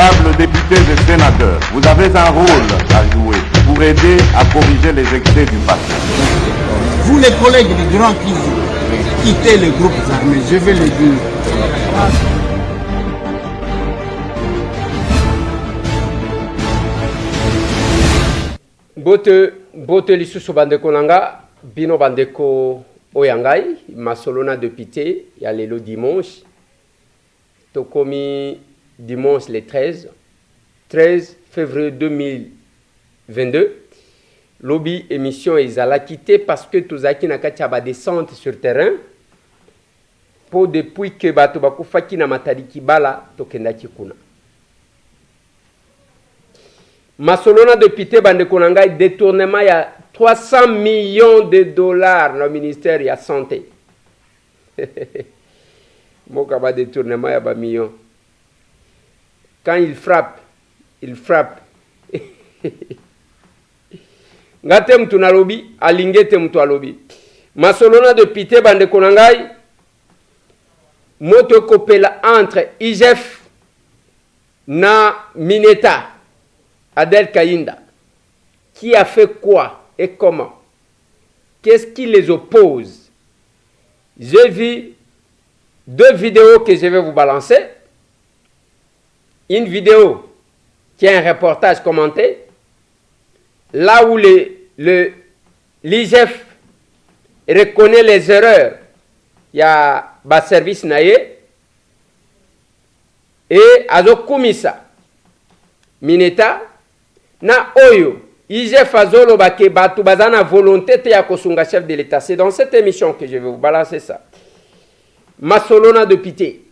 Honorables députés et sénateurs, vous avez un rôle à jouer pour aider à corriger les excès du passé. Vous les collègues du Grand qui quittez les groupes armés, je vais le dire. Bote lisusu bandeko nanga, bino bandeko oyangai, masolona député, ya lelo dimanche, tokomi dimanche le 13 février 2022, lobby émission ezala quitté parce que tozaki na kati ya ba descente sur terrain, po depuis que bato bakufaki na matadi kibala tokendaki kuna. Masolona député bandeko nanga détournement ya 300 millions de dollars dans le ministère de la santé. Moka ba détournement ya ba millions. Quand il frappe, il frappe. Ngate mtu na lobi, alingete mtu alobi. Masolona député bandeko nanga moto kopela entre IGF na Mineta. Adel Kainda, qui a fait quoi et comment? Qu'est-ce qui les oppose? J'ai vu 2 vidéos que je vais vous balancer. Une vidéo qui est un reportage commenté, là où l'IGF reconnaît les erreurs, il y a un service naïe, et Azokumisa, Mineta, na oyo IGF azolo bake batu bazana volonté te ya kosunga chef de l'État. C'est dans cette émission que je vais vous balancer ça. Masolona député.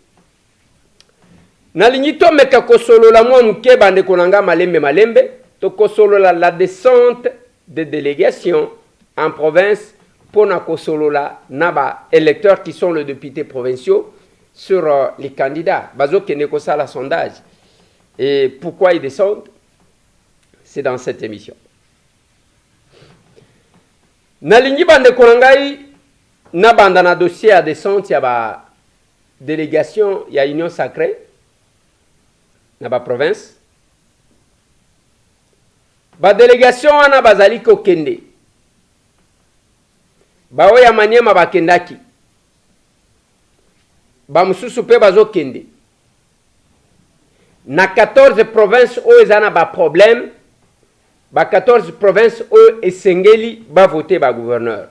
Na lignito meka kosolo la mwa muke bande konanga malembe to kosolo la descente des délégations en province pour na kosolo la naba électeurs qui sont les députés provinciaux sur les candidats. Bazo kene ko sala sondage. Et pourquoi ils descendent? C'est dans cette émission. Nalingi bande konangai na bandana dossier à descente ya ba délégation ya union sacrée na ba province. Ba délégation wana bazali ko kende. Ba oya Maniema bakendaki. Ba mususu pe bazo kende. Na 14 provinces où ils ont ba problème. Ba 14 provinces où Esengeli va voter ba gouverneur.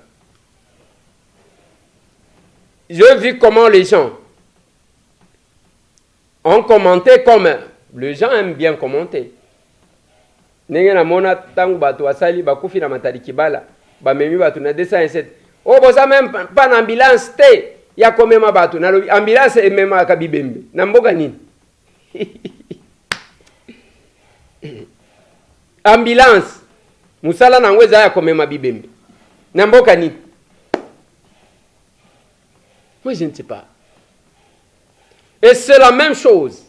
J'ai vu comment les gens ont commenté comme les gens aiment bien commenter. Nengena mona tangu batu asali bakufi na matadi kibala ba memi batu na 207. Oh boza même pas na ambulance te ya komema batu na ambulance emema kabibembe. Na mboga nini? Ambulance musala na ngweza ya komema bibembe na mboka ni. Moi je ne sais pas. Et c'est la même chose.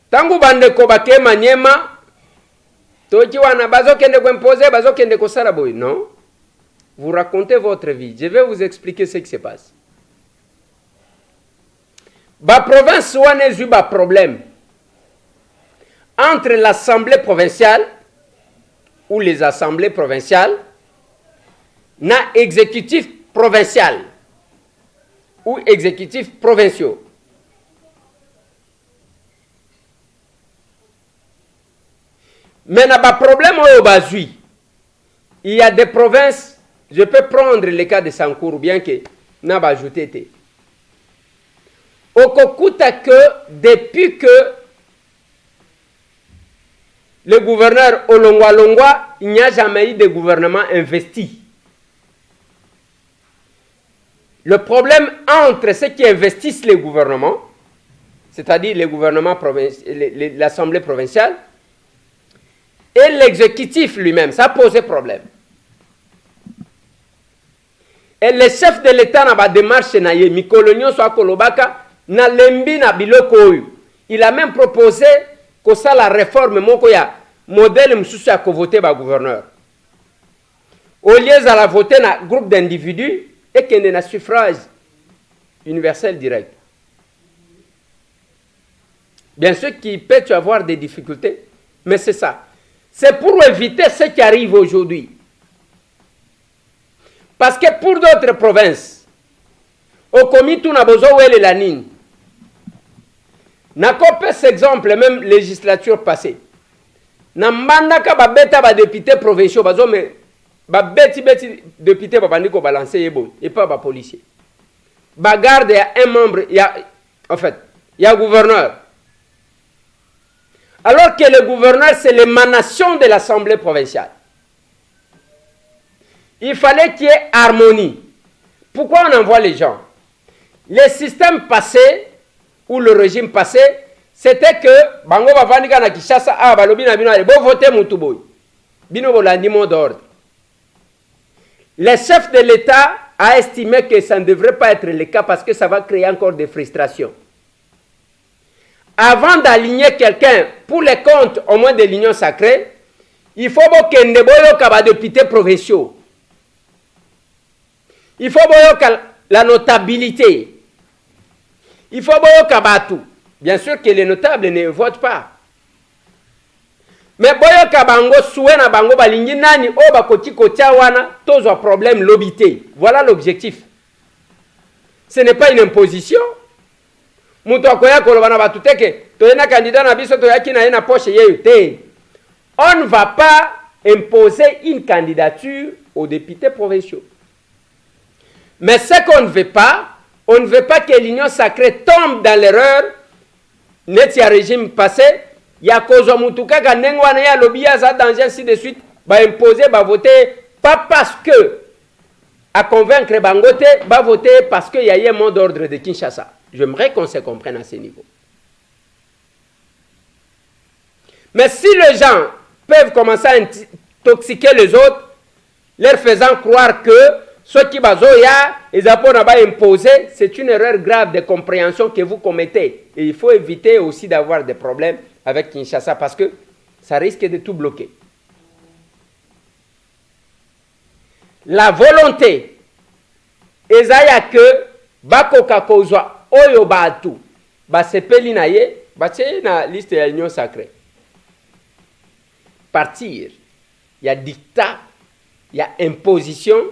Tangu bande ko bake Maniema toki wana bazokende ko imposer bazokende ko sala boy. Non. Vous racontez votre vie. Je vais vous expliquer ce qui se passe. Ba province wana zu ba problème entre l'Assemblée provinciale ou les assemblées provinciales, na exécutif provincial ou exécutifs provinciaux. Mais n'a pas problème au Bazui. Il y a des provinces, je peux prendre le cas de Sankourou, bien que n'a pas ajouté. Au Kokuta que depuis que le gouverneur Olongwa, il n'y a jamais eu de gouvernement investi. Le problème entre ceux qui investissent les gouvernements, c'est-à-dire les gouvernements l'Assemblée provinciale, et l'exécutif lui-même, ça posait problème. Et le chef de l'État n'a pas démarche naïe, Mikolonio soit Kolobaka, na lembi na biloko. Il a même proposé que ça la réforme moko ya modèle msusu ya ko voter ba gouverneur. Au lieu de la voter na groupe d'individus et qu'il y ait un suffrage universel direct. Bien sûr qu'il peut y avoir des difficultés, mais c'est ça. C'est pour éviter ce qui arrive aujourd'hui. Parce que pour d'autres provinces, au comité, on a besoin de la ligne. N'a pas cet exemple, même législature passée. N'a pas babeta ba député provinciaux, mais babeti député ba bandiko balancer yebo et pas ba policier. Ba garde, il y a un membre, il y a gouverneur. Alors que le gouverneur, c'est l'émanation de l'Assemblée provinciale. Il fallait qu'il y ait harmonie. Pourquoi on envoie les gens? Le système passé, ou le régime passé, c'était que, bango bavanika na Kishasa, ah, balobi na bino, bo voter mutuboy. Bino bolandi mot d'ordre. Le chef de l'État a estimé que ça ne devrait pas être le cas parce que ça va créer encore des frustrations. Avant d'aligner quelqu'un pour les comptes au moins de l'union sacrée, il faut que Ndeboyo kaba députés provinciaux. Il faut la notabilité. Il faut tout. Bien sûr que les notables ne votent pas. Mais boyo kabango souena bango balingi nani o bakoti kotia wana tozo problème lobité. Voilà l'objectif. Ce n'est pas une imposition. Mutu akoya kolobana batuteke toyena candidat na biso toyaki na ena poche yeyo te. On ne va pas imposer une candidature aux députés provinciaux. Mais ce qu'on ne veut pas, on ne veut pas que l'union sacrée tombe dans l'erreur. Netia régime passé, il y a cause mutuka kanengwana ya lobby za danger ainsi de suite, ba imposer, ba voter pas parce que à convaincre Bangote, ba voter parce qu'il y a eu un mot d'ordre de Kinshasa. J'aimerais qu'on se comprenne à ce niveau. Mais si les gens peuvent commencer à intoxiquer les autres, leur faisant croire que ceux qui bazoya, ils apprennent à imposer, c'est une erreur grave de compréhension que vous commettez. Et il faut éviter aussi d'avoir des problèmes avec Kinshasa parce que ça risque de tout bloquer. La volonté, ezaya que bakoka kozwa oyo batu basepeli na ye, batie na liste ya l'union sacrée. Partir, il y a dictat, il y a imposition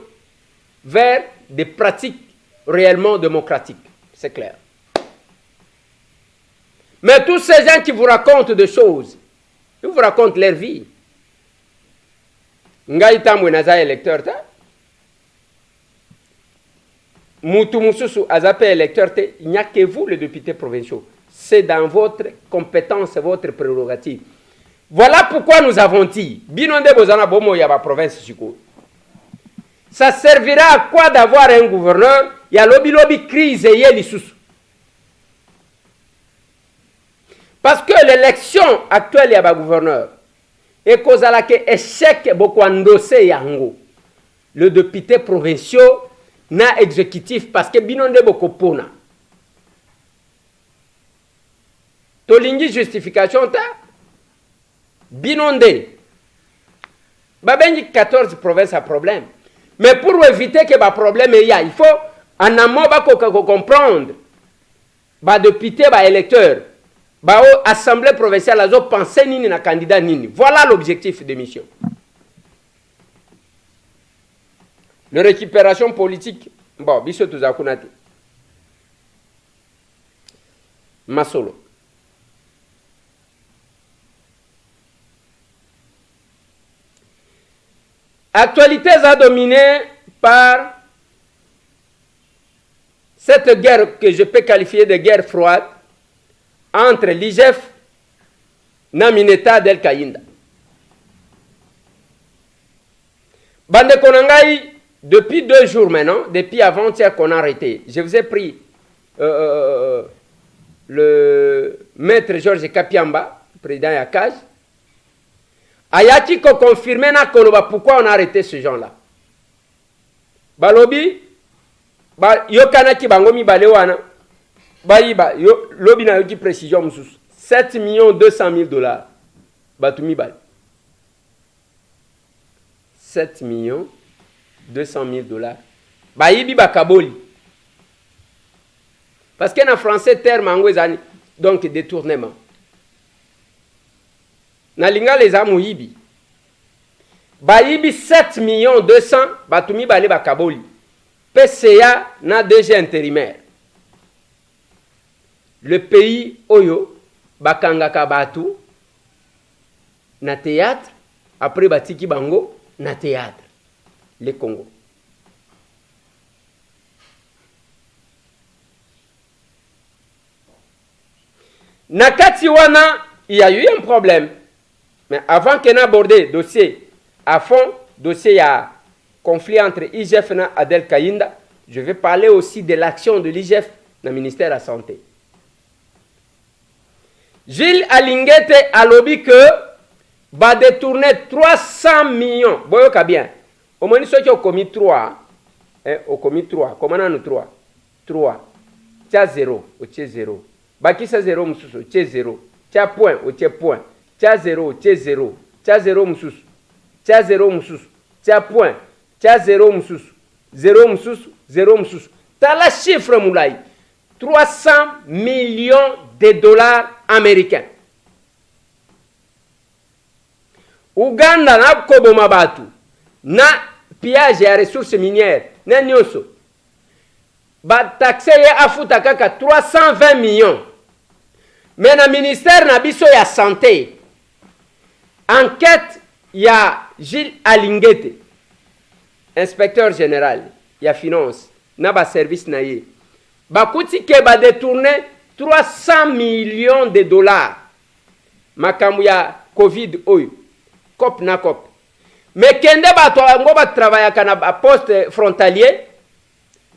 vers des pratiques réellement démocratiques. C'est clair. Mais tous ces gens qui vous racontent des choses, ils vous racontent leur vie. Ngai tamwe naza électeur ta. Moutou Moussousou azape électeur te. Il n'y a que vous les députés provinciaux. C'est dans votre compétence, votre prérogative. Voilà pourquoi nous avons dit, Binonde Bozana Bomo Yaba province Suko. Ça servira à quoi d'avoir un gouverneur? Il y a lobby crise et il y a l'issous. Parce que l'élection actuelle, il y a un gouverneur. Et cause à laquelle échec beaucoup endossé yango. Le député provincial n'a exécutif parce que binonde beaucoup pona. Tolingi justification ta? Binonde. Babengi 14 provinces à problème. Mais pour éviter que le problème y a, il faut en amont comprendre. Les députés, les électeurs, l'Assemblée provinciale, ils ont pensé nini na candidat nini. Voilà l'objectif de mission. La récupération politique, bon, biso tuzakunati. Masolo. Actualité est dominée par cette guerre que je peux qualifier de guerre froide entre l'IGF et Mineta Del Kayinda. Bande Konangai, depuis 2 jours maintenant, depuis avant-hier qu'on a arrêté, je vous ai pris le maître Georges Kapiamba, président Yakaj. Ayaki ko confirmé na koloba pourquoi on a arrêté ce gens-là. Balobi, yo kanaki bangomi balewana, bayiba, yo lobi na yoki précision mususu. 7 200 000 $. Batumi bal. 7 200 000 $. Bayibi bakaboli. Parce qu'en français, terme angouezani, donc détournement. nalinga les amuyibi bayibi 7 millions 200 batumi bale bakaboli PCA na DG intérimaire le pays oyo bakangaka batu na théâtre après batiki bango na théâtre le Congo. Nakati wana, il y a eu un problème. Mais avant qu'on aborde le dossier à fond, dossier il y a conflit entre IGF et Adel Kayinda, je vais parler aussi de l'action de l'IGF dans le ministère de la Santé. Gilles Alingete a lobby que va détourner 300 millions. Boyoka bien. Au moins, ceux qui ont commis 3, au commis 3. Comment on a 3? 3. Tia 0, au tia 0. Baki sa 0, msusu, tia 0. Tia point, au tia point. Tia 0, tia 0. Tia 0, msusu. Tia 0, msusu. Tia point. Tia 0, msusu. 0, msusu. 0, msusu. T'as la chiffre, moulay. 300 millions de dollars américains. Uganda na koboma batu na pillage ya ressources minières na nyoso ba taxe ya afuta kaka 320 millions. Mais na ministère na biso ya santé enquête ya Gilles Alingete inspecteur général ya finance na ba service na ye bakuti ke ba détourner 300 millions de dollars makambu ya covid oyo cop na cop. Mais kende bato ngo ba travaillaka na poste frontalier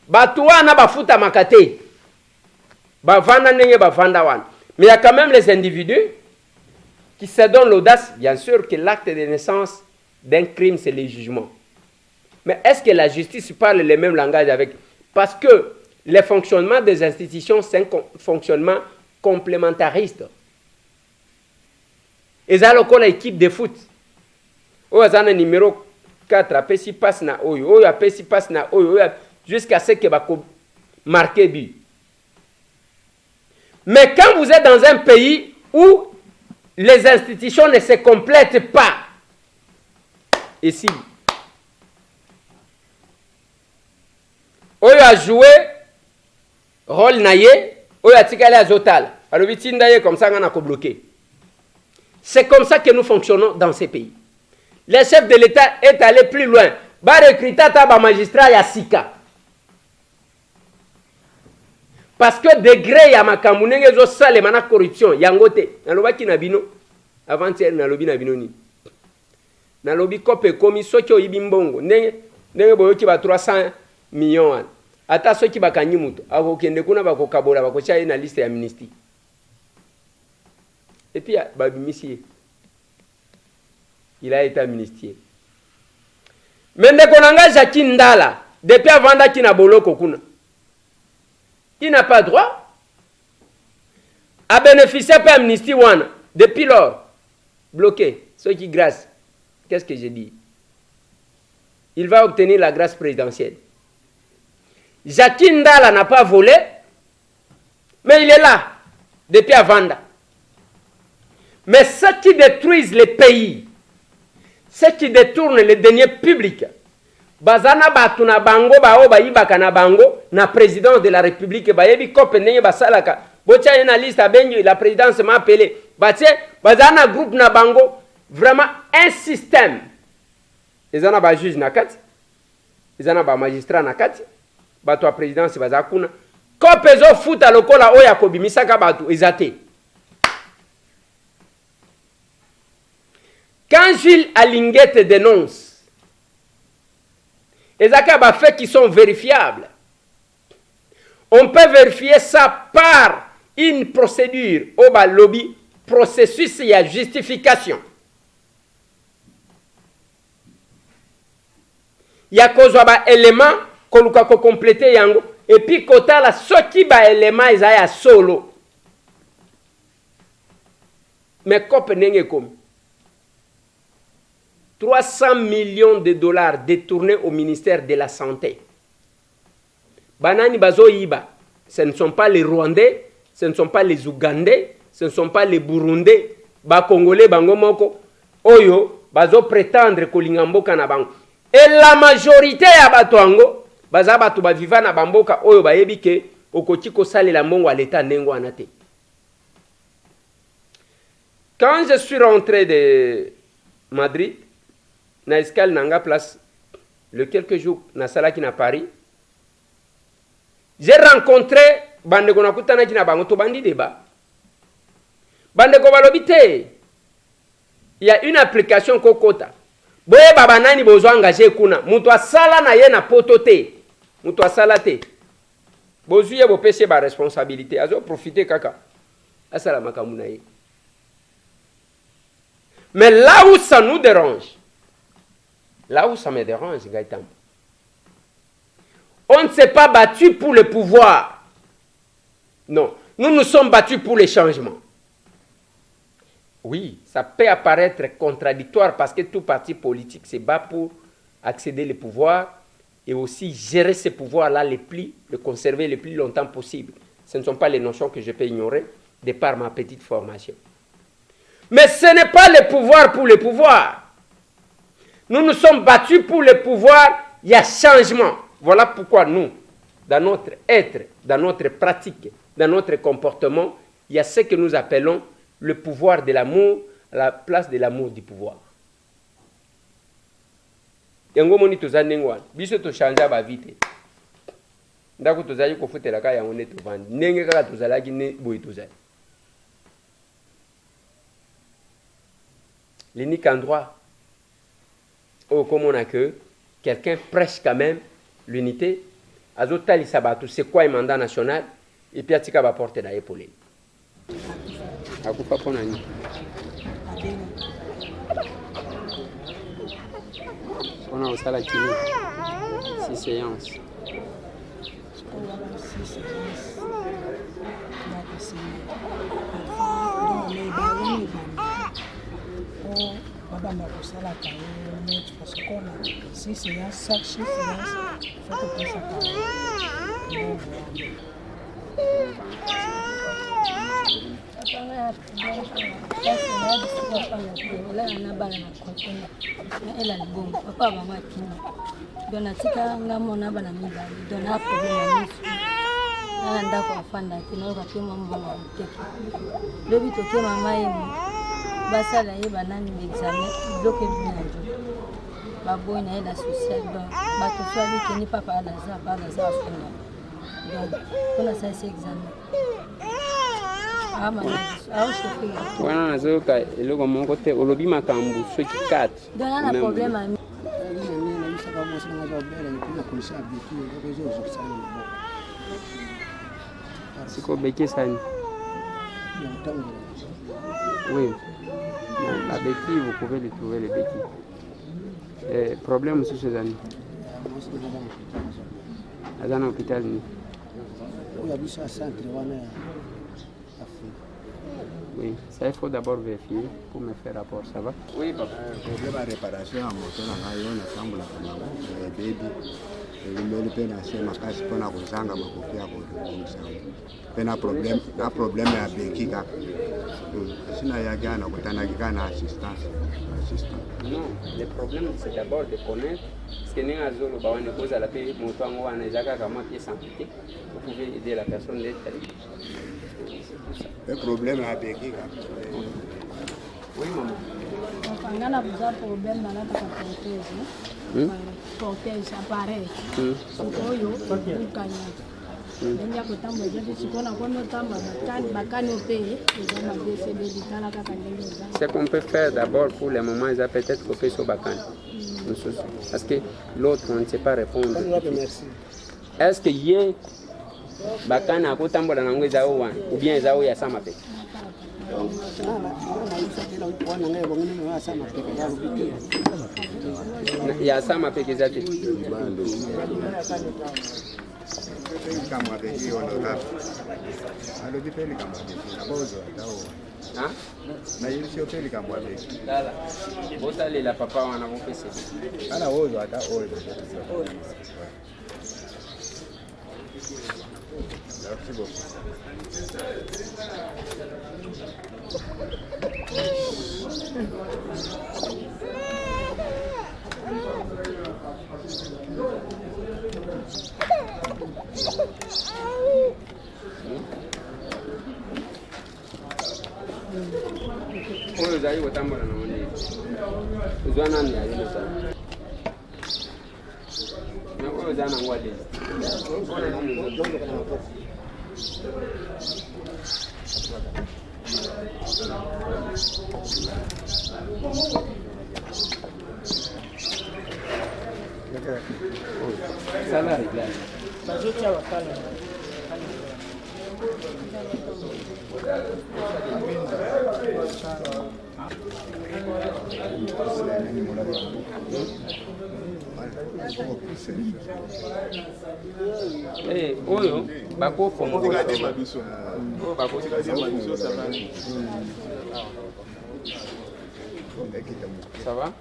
bato wana bafuta makate bavanda ndenge bavanda wana. Mais il y a quand même les individus qui se donnent l'audace, bien sûr que l'acte de naissance d'un crime c'est le jugement. Mais est-ce que la justice parle le même langage avec? Parce que le fonctionnement des institutions c'est un fonctionnement complémentariste. Et ça le l'équipe de foot. Oyo azana numéro 4 apesi passe na oyo, oyo apesi passe na oyo, jusqu'à ce que bako marqué but. Mais quand vous êtes dans un pays où les institutions ne se complètent pas, ici, oyo a joué rôle naye, oyo a tikale azotal, alobi tindaye comme ça ngana ko bloqué. C'est comme ça que nous fonctionnons dans ces pays. Le chef de l'État est allé plus loin. Va recruter ta magistrat ya sika. Parce que degré ya makambu ndenge zo sale mana corruption yangote. Nalobaki na bino avant-hier nalobi na bino ni. Nalobi kope komi soki oyibi mbongo. Ndenge boyoki ba 300 millions. Ata soki bakanyi muto. Akokende kuna bakokabola bakocha na liste ya ministre. Et puis babimisi il a été ministre. Mais Ndekonanga Jackie Ndala, depuis avant qu'il n'a boloko kuna, il n'a pas droit à bénéficier par amnistie one. Depuis lors, bloqué, ceux qui grâce. Qu'est-ce que j'ai dit? Il va obtenir la grâce présidentielle. Jackie Ndala n'a pas volé, mais il est là, depuis avant. Mais ceux qui détruisent les pays, ceux qui détournent les deniers publics, bazana batuna bango bao baibaka na bango na président de la République bayebi kope ndenge basalaka bocha ina liste bengi la présidence m'a appelé batie bazana groupe na bango vraiment un système ezana ba juge na kati ezana ba magistrat na kati bato a présidence bazakuna kope zo futa lokola oya kobimisaka bato ezate. Quand Gilles Alingete dénonce, et ça a fait qui sont vérifiables, on peut vérifier ça par une procédure au lobby, processus et à justification. Il y a des éléments qu'on doit compléter et puis quand la sortie des éléments ils sont solo. Mais comme n'est comme 300 millions de dollars détournés au ministère de la Santé. Banani bazo iba, ce ne sont pas les Rwandais, ce ne sont pas les Ougandais, ce ne sont pas les Burundais, ba congolais bango moko oyo bazo prétendre kolinga mboka na bango. Et la majorité ya bato yango baza bato ba vivant na bamboka oyo bayebi ke okoti ko salela mbongo à l'état ndengo anate. Quand je suis rentré de Madrid, na escale nanga place le quelques jours na salaki na Paris, j'ai rencontré bandeko nakutana ki na bango to bandi débat. Bandeko balobi te. Il y a une application kokota. Boye baba nani bozo engagé kuna. Mutu asala na ye na poto te. Mutu asala te. Bozu ye bo pese ba responsabilité. Azo profiter kaka. Asala makamu na ye. Mais là où ça nous dérange, là où ça me dérange, Gaëtan, on ne s'est pas battu pour le pouvoir. Non, nous nous sommes battus pour les changements. Oui, ça peut apparaître contradictoire parce que tout parti politique se bat pour accéder au pouvoir et aussi gérer ce pouvoir-là le conserver le plus longtemps possible. Ce ne sont pas les notions que je peux ignorer de par ma petite formation. Mais ce n'est pas le pouvoir pour le pouvoir. Nous nous sommes battus pour le pouvoir, il y a changement. Voilà pourquoi nous, dans notre être, dans notre pratique, dans notre comportement, il y a ce que nous appelons le pouvoir de l'amour à la place de l'amour du pouvoir. Yango moni tozande ngwana, biso to changer ba vite. Ndako tozali ko futela ka yango ne to vandi. Ndenge kaka tozalaki ne boyi tozali. L'unique endroit où comme on a que quelqu'un prêche quand même l'unité, azotali sabatu c'est quoi un mandat national et puis atika ba porter na épaule. Akufa pona ni. On a aussi la kiné. 6 séances. Madame Rosala Kaye, parce qu'on a 6 séances, chaque séance, il faut que tu fasses basala ye banani examen bloqué bien baboy na la social donc bato soit kini papa la za fona donc on a ça examen wana nazoyoka eloko moko te olobi makambo soki 4 donc na problème ami siko beke sani oui. La béquille, vous pouvez lui trouver les béquilles. Problème sur ces années. Dans un hôpital. Oui, ça il faut d'abord vérifier pour me faire rapport, ça va? Oui, papa. Problème de réparation à moto, on a semble la baby. Le peine à faire ma casse pour la rosanga, ma copie à un problème à béquille. Sinon, il y a un assistance. Non, le problème c'est d'abord de connaître. Parce que nous avons une cause à la paix, nous avons pièce amputé. Vous pouvez aider la personne d'être. Le problème à béquille. Oui, maman. On a besoin de problème dans la prothèse. Prothèse, appareil. Ndenja kutamba jetu sikona kono tamba bakani opeye ezama décédé ditala kaka ndenge za. Ce qu'on peut faire d'abord pour le moment, ils peut-être couper sur bakani. Parce que l'autre on ne sait pas répondre. Est-ce que yé bakani akotambola nango ezao wana ou bien ezao ya sama pe? Ya sama pe kezate. La papa wana mopese. Ala ozo ata ozo. Merci beaucoup. ngai otambola na moni uzwa nani ya ile sana na kwa zana ngwade salari oyo bakofongola ça va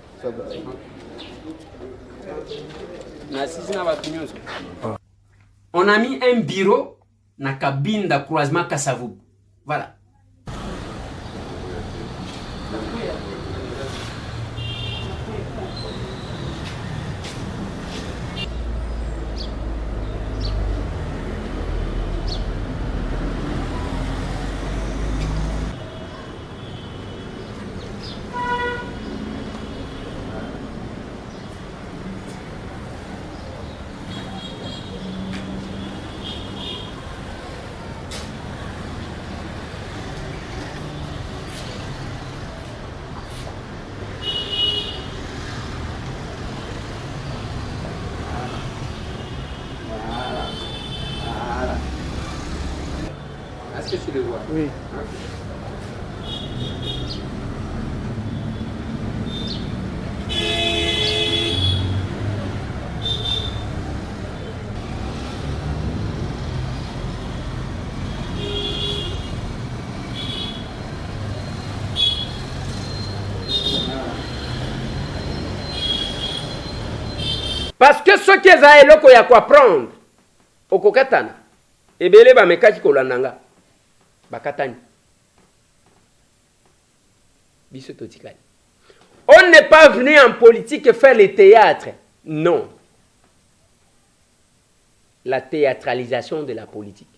on a mis un bureau na cabine de croisement Kasavubu. Voilà. Est-ce que tu le vois? Oui. Parce que ce qui est eloko ya quoi prendre okokatana ebele ba mekaki kolandanga bakatani biso totikali. On n'est pas venu en politique faire le théâtre, non, la théâtralisation de la politique.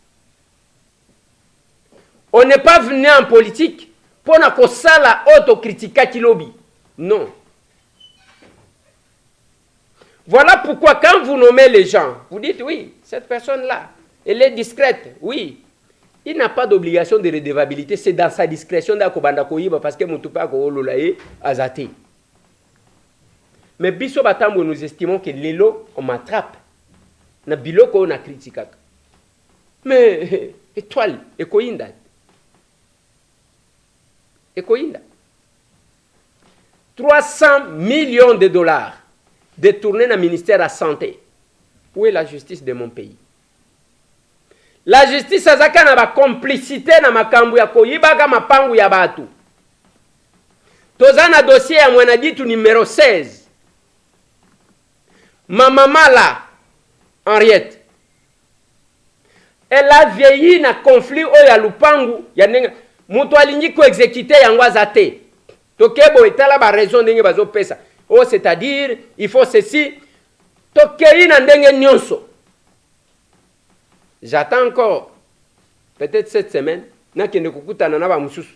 On n'est pas venu en politique pour na kosala autocritique kilobi, non. Voilà pourquoi quand vous nommez les gens, vous dites oui, cette personne-là, elle est discrète, oui. Il n'a pas d'obligation de redevabilité, c'est dans sa discrétion d'akobanda koyiba parce que mutupa ko lolaye azati. Mais biso batambo nous estimons que lelo on m'attrape. Na biloko on a critiqué. Mais étoile ekoinda. Ekoinda. 300 millions de dollars détournés dans le ministère de la Santé. Où est la justice de mon pays? La justice azaka na ba complicité na makambu ya koyibaka mapangu ya batu. Tozana dossier ya mwenaditu numéro 16. Maman là, Henriette. Elle a vieilli na conflit o ya lupangu ya nenga mutu alingi ko exécuter yango azate. Tokebo etala ba raison ndenge bazo pesa. Oh, c'est-à-dire il faut ceci. Tokei na ndenge nyonso. J'attends encore, peut-être cette semaine, na kende kukutana na ba mususu.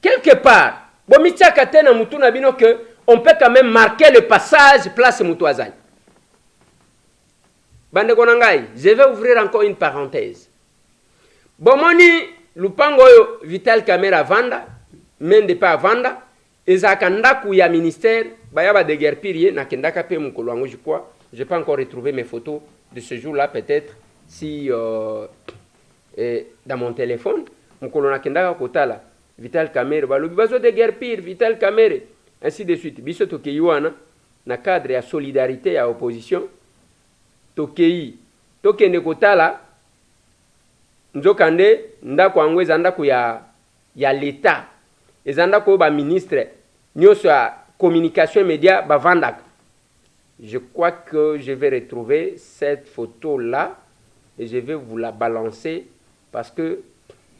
Quelque part, bomichaka tena mutu na bino que on peut quand même marquer le passage place mutu azali. Bande konangai, je vais ouvrir encore une parenthèse. Bomoni lupango yo Vital Kamerhe vanda, mende pa vanda, ezaka ndaku ya ministère bayaba de guerre na kendaka pe mukolo wango je crois. Je n'ai pas encore retrouvé mes photos de ce jour-là, peut-être, si dans mon téléphone, Mkolona Kendaka Kotala, Vital Kamerhe, balobi bazo de guerre pire, Vital Kamerhe, ainsi de suite. Biso tokei wana, na cadre ya solidarité ya opposition, tokei, tokende Kotala, nzokande, ndako angweza ndako ya l'État, ezandako ba ministre, nyoso ya communication média, ba vandaka. Je crois que je vais retrouver cette photo-là et je vais vous la balancer parce que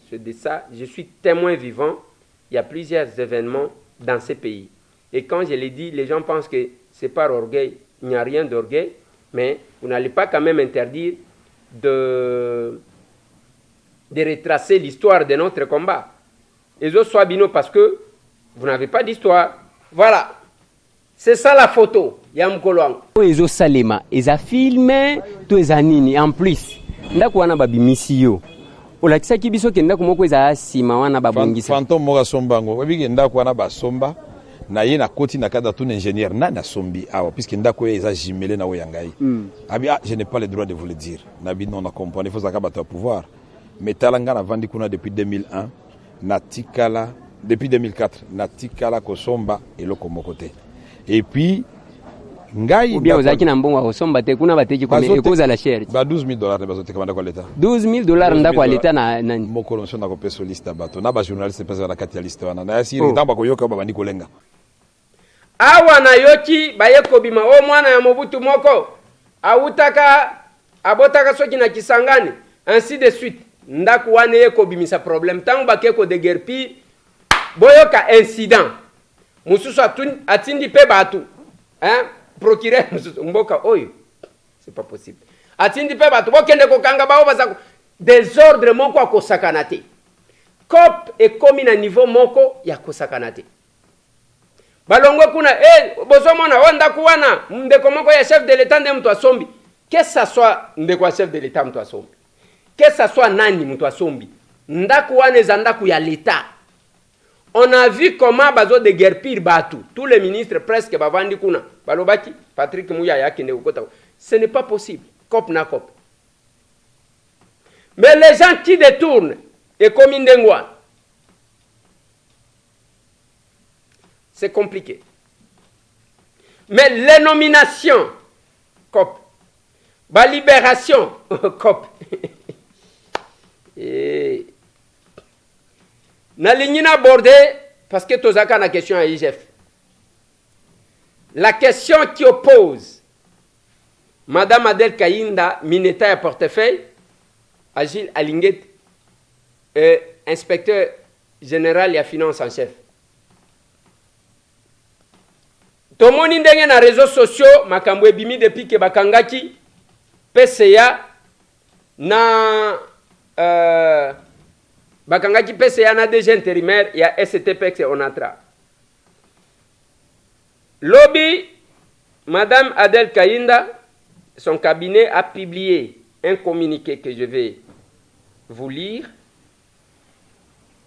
c'est de ça, je suis témoin vivant. Il y a plusieurs événements dans ces pays. Et quand je l'ai dit, les gens pensent que c'est par orgueil. Il n'y a rien d'orgueil, mais vous n'allez pas quand même interdire de de retracer l'histoire de notre combat. Et autres soit bino parce que vous n'avez pas d'histoire. Voilà. C'est ça la photo. Yamkolwang. Ezo salema, eza filme, to eza nini en plus. Ndako wana babimisi yo. Olakisa kibiso ke ndako moko eza sima wana babongisa. Fantôme moko sombango. Webi ndako wana basomba. Na ye na koti na kada tout ingénieur na sombi awa puisque ndako eza jimele na oyangai. Abi je n'ai pas le droit de vous le dire. Nabi non na comprendre, il faut ça ka pouvoir. Mais talanga na vandi kuna depuis 2001 na tikala depuis 2004 na tikala kosomba eloko mokote. Et puis ngai bien ozaki na mbongo kosomba te kuna bateki comme ekoza la cher. Ba $12,000 ne bazoteka banda kwa leta. $12,000 ndako leta na nani? Mokolo nso na ko peso liste bato na ba journaliste pesa na kati ya liste wana. Na yasi ritamba ko yoka ba bandi kolenga. Awa na yoki baye kobima o mwana ya Mobutu moko awutaka abotaka soki na Kisangani ainsi de suite. Ndaku wane ye kobimisa problème tangu bake ko de guerpi boyoka incident mususu atindi pe batu procureur mususu mboka oyo c'est pas possible atindi pe batu bokende ko kanga bao bazako désordre moko akosakana te COP ekomi na niveau moko ya kosakana te balongwe kuna bozomona ndaku wana ndeko moko ya chef de l'état nde mtu asombi que ça soit ndeko ya chef de l'état mtu asombi que ça soit nani mtu asombi ndaku wana eza ndaku ya l'état. On a vu comment bazo de guerpir batu tous les ministres presque bavandi kuna balobaki Patrick Mouya yake ne ukota. Ce n'est pas possible. COP na COP. Mais les gens qui détournent et comme indengwa, c'est compliqué. Mais les nominations COP, ba libération COP. Et na ligne abordée parce que tozaka na question à IGF. La question qui oppose Madame Adel Kayinda, Mineta et portefeuille, Agile Alinget, inspecteur général et finance en chef. Tomoni ndenge na réseaux sociaux makambo ebimi depuis que bakangaki PCA na bakangaki PCA na DG intérimaire ya STPX et ONATRA. Lobby, Madame Adel Kayinda, son cabinet a publié un communiqué que je vais vous lire.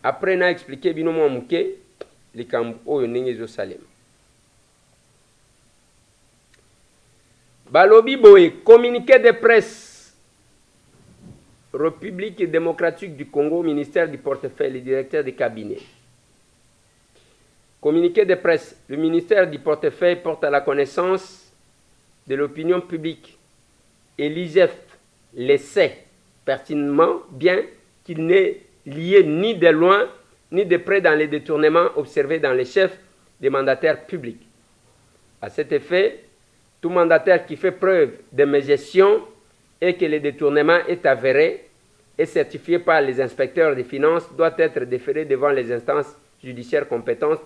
Après, n'a expliqué binomo mouké les cambo yo salem. Balobi boé, communiqué de presse. République démocratique du Congo, ministère du portefeuille, le directeur des cabinets. Communiqué de presse. Le ministère du portefeuille porte à la connaissance de l'opinion publique et l'IGF le sait pertinemment bien qu'il n'est lié ni de loin ni de près dans les détournements observés dans les chefs des mandataires publics. À cet effet, tout mandataire qui fait preuve de mégestion et que le détournement est avéré et certifié par les inspecteurs des finances doit être déféré devant les instances judiciaires compétentes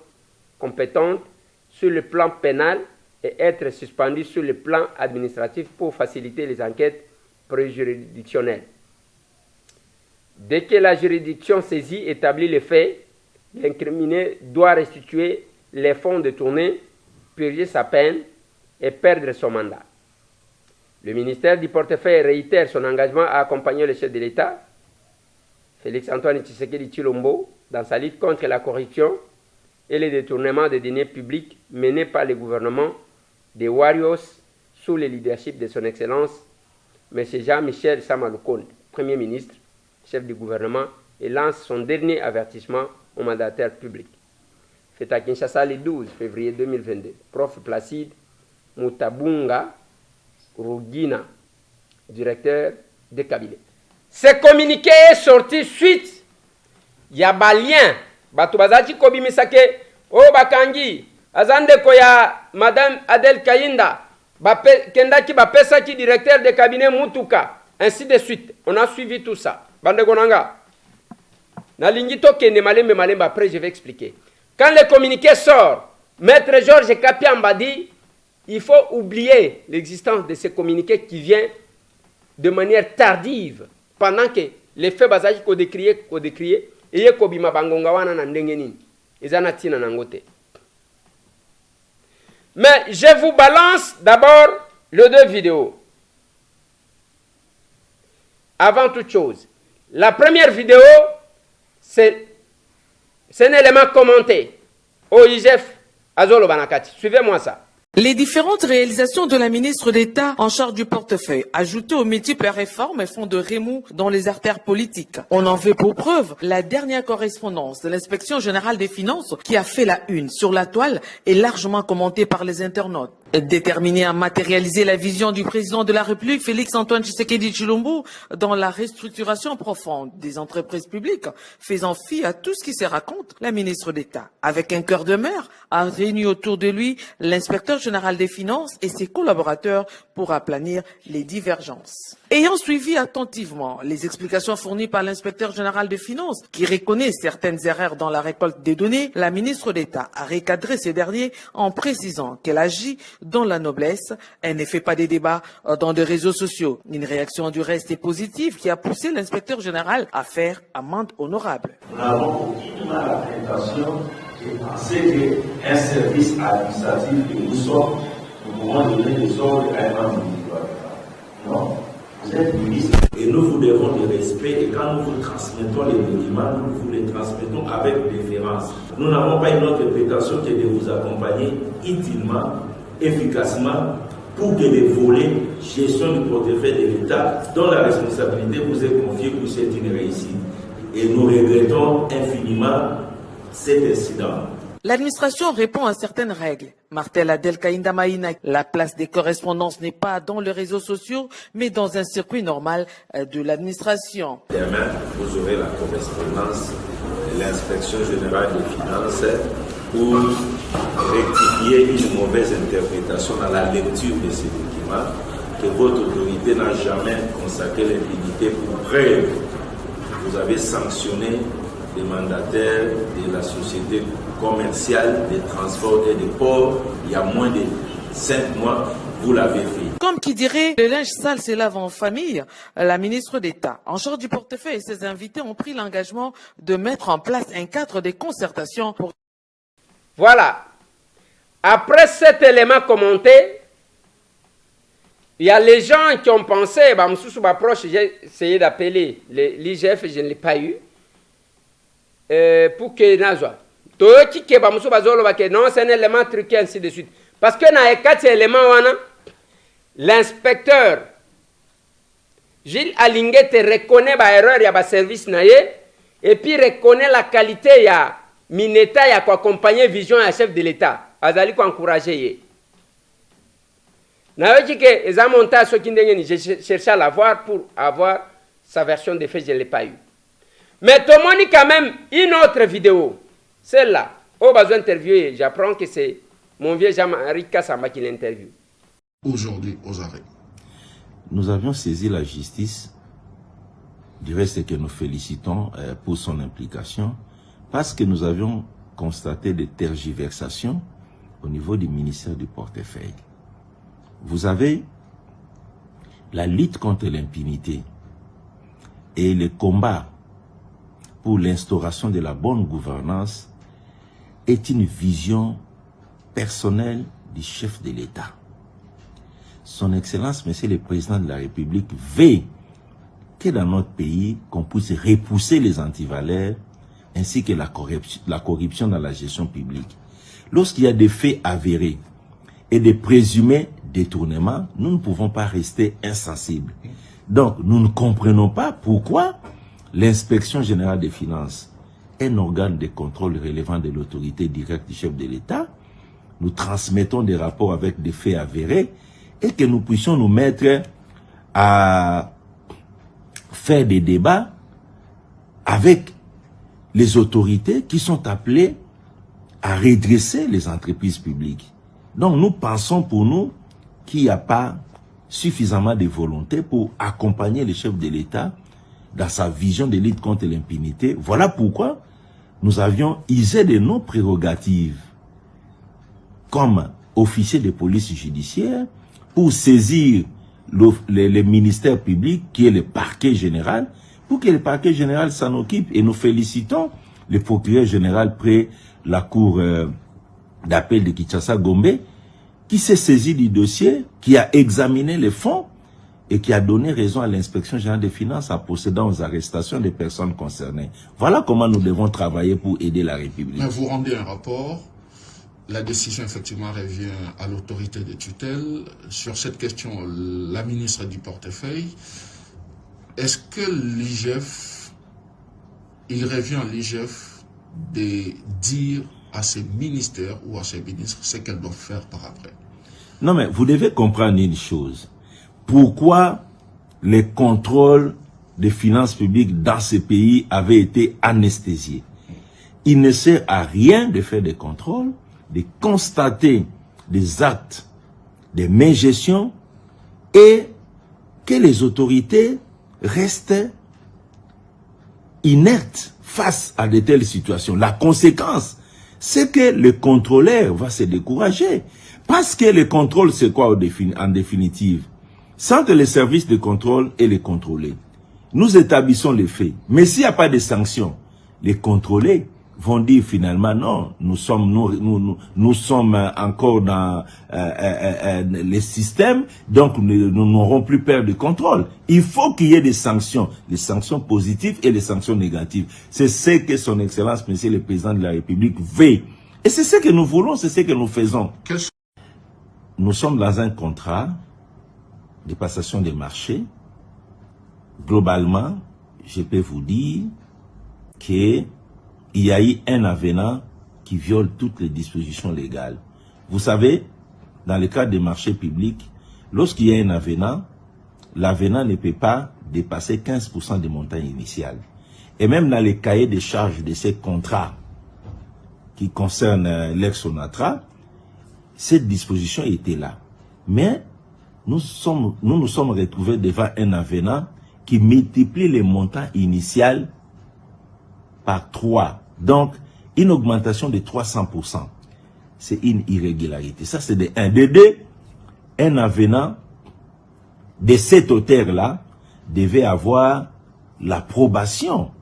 sur le plan pénal et être suspendu sur le plan administratif pour faciliter les enquêtes préjuridictionnelles. Dès que la juridiction saisie établit les faits, l'incriminé doit restituer les fonds détournés, purger sa peine et perdre son mandat. Le ministère du portefeuille réitère son engagement à accompagner le chef de l'État, Félix-Antoine Tshisekedi Tshilombo, dans sa lutte contre la corruption et le détournement des deniers publics menés par le gouvernement des Warriors sous le leadership de son Excellence M. Jean-Michel Samaloukonde, Premier ministre, chef du gouvernement, et lance son dernier avertissement aux mandataires publics. Fait à Kinshasa le 12 février 2022. Prof Placide Mutabunga Rugina, directeur des cabinets. Ce communiqué est sorti suite Yabalien, Batubazati Kobimisake, Bakangi, Azande Koya, Madame Adel Kayinda, Kendaki Bapesaki, directeur des cabinets Mutuka, ainsi de suite. On a suivi tout ça. Bande Gonanga. Nalingito Kende Malembe Malembe, après je vais expliquer. Quand le communiqué sort, Maître Georges Kapiamba dit il faut oublier l'existence de ce communiqué qui vient de manière tardive, pendant que les faits bazaki ko décrier et ko bima bangonga wana na ndenge nini ezana tina nango te. Mais je vous balance d'abord les deux vidéos. Avant toute chose, la première vidéo, c'est un élément commenté au IGF Azolo Banakati. Suivez-moi ça. Les différentes réalisations de la ministre d'État en charge du portefeuille, ajoutées aux multiples réformes, font de remous dans les artères politiques. On en veut pour preuve la dernière correspondance de l'Inspection générale des finances qui a fait la une sur la toile et largement commentée par les internautes. Déterminé à matérialiser la vision du président de la République, Félix-Antoine Tshisekedi Tshilombo, dans la restructuration profonde des entreprises publiques, faisant fi à tout ce qui se raconte, la ministre d'État, avec un cœur de mer, a réuni autour de lui l'inspecteur général des finances et ses collaborateurs pour aplanir les divergences. Ayant suivi attentivement les explications fournies par l'inspecteur général des finances, qui reconnaît certaines erreurs dans la récolte des données, la ministre d'État a recadré ces derniers en précisant qu'elle agit dans la noblesse. Elle ne fait pas des débats dans des réseaux sociaux. Une réaction du reste est positive qui a poussé l'inspecteur général à faire amende honorable. Nous avons aucunement la prétention de penser qu'un service administratif que nous sommes, nous pouvons donner des ordres à un membre du gouvernement. Non. Vous êtes ministre et nous vous devons du respect et quand nous vous transmettons les documents, nous vous les transmettons avec déférence. Nous n'avons pas une autre prétention que de vous accompagner utilement, efficacement pour que les volets gestion du portefeuille de l'État dont la responsabilité vous est confiée pour cette une réussite. Et nous regrettons infiniment cet incident. L'administration répond à certaines règles. Martel Adel Kainda Maïna, la place des correspondances n'est pas dans les réseaux sociaux, mais dans un circuit normal de l'administration. Demain, vous aurez la correspondance de l'inspection générale des finances pour rectifier une mauvaise interprétation dans la lecture de ces documents que votre autorité n'a jamais consacré l'impunité pour preuve. Vous avez sanctionné les mandataires de la société commerciale des transports et des ports il y a moins de 5 mois, vous l'avez fait. Comme qui dirait, le linge sale se lave en famille, la ministre d'État, en charge du portefeuille et ses invités ont pris l'engagement de mettre en place un cadre de concertation pour... Voilà. Après cet élément commenté, il y a les gens qui ont pensé, proche, j'ai essayé d'appeler l'IGF, je ne l'ai pas eu, pour que Nazwa. Non, c'est un élément truqué, ainsi de suite. Parce que dans les 4 éléments, l'inspecteur Gilles Alingé te reconnaît l'erreur, il y a un service et puis reconnaît la qualité, il y a Mineta, il y a accompagner vision à chef de l'État. Azali ko encourager. J'ai cherché à l'avoir pour avoir sa version des faits, je ne l'ai pas eu. Mais tout le monde a quand même une autre vidéo. Celle-là, au besoin d'interviewer, j'apprends que c'est mon vieux Jean-Marie Kassamba qui l'interviewe. Aujourd'hui, aux arrêts. Nous avions saisi la justice, du reste que nous félicitons pour son implication, parce que nous avions constaté des tergiversations au niveau du ministère du portefeuille. Vous avez la lutte contre l'impunité et le combat pour l'instauration de la bonne gouvernance est une vision personnelle du chef de l'État. Son Excellence, Monsieur le Président de la République, veut que dans notre pays, qu'on puisse repousser les antivaleurs ainsi que la corruption dans la gestion publique. Lorsqu'il y a des faits avérés et des présumés détournements, nous ne pouvons pas rester insensibles. Donc, nous ne comprenons pas pourquoi l'inspection générale des finances, un organe de contrôle relevant de l'autorité directe du chef de l'État, nous transmettons des rapports avec des faits avérés et que nous puissions nous mettre à faire des débats avec les autorités qui sont appelées à redresser les entreprises publiques. Donc nous pensons pour nous qu'il n'y a pas suffisamment de volonté pour accompagner le chef de l'État dans sa vision de lutte contre l'impunité. Voilà pourquoi nous avions usé de nos prérogatives comme officier de police judiciaire pour saisir le ministère public qui est le parquet général pour que le parquet général s'en occupe. Et nous félicitons le procureur général près la cour d'appel de Kinshasa-Gombe, qui s'est saisi du dossier, qui a examiné les fonds et qui a donné raison à l'inspection générale des finances en procédant aux arrestations des personnes concernées. Voilà comment nous devons travailler pour aider la République. Mais vous rendez un rapport, la décision effectivement revient à l'autorité de tutelle. Sur cette question, la ministre du portefeuille, est-ce que l'IGF, il revient à l'IGF de dire à ses ministères ou à ses ministres ce qu'elles doivent faire par après? Non, mais vous devez comprendre une chose. Pourquoi les contrôles des finances publiques dans ce pays avaient été anesthésiés? Il ne sert à rien de faire des contrôles, de constater des actes de mégestion et que les autorités restent inertes face à de telles situations. La conséquence, c'est que le contrôleur va se décourager. Parce que le contrôle, c'est quoi en définitive? Sans que les services de contrôle et les contrôlés, nous établissons les faits. Mais s'il n'y a pas de sanctions, les contrôlés vont dire finalement non, nous sommes encore dans les systèmes, donc nous n'aurons plus peur de contrôle. Il faut qu'il y ait des sanctions, les sanctions positives et les sanctions négatives. C'est ce que son Excellence, Monsieur le Président de la République, veut. Et c'est ce que nous voulons, c'est ce que nous faisons. Nous sommes dans un contrat de passation des marchés. Globalement, je peux vous dire qu'il y a eu un avenant qui viole toutes les dispositions légales. Vous savez, dans le cadre des marchés publics, lorsqu'il y a un avenant, l'avenant ne peut pas dépasser 15% du montant initial. Et même dans les cahiers de charges de ces contrats qui concernent l'ex-Sonatra, cette disposition était là. Mais nous nous sommes retrouvés devant un avenant qui multiplie les montants initiaux par 3. Donc, une augmentation de 300%. C'est une irrégularité. Ça, c'est de 1. De 2, un avenant de cet auteur-là devait avoir l'approbation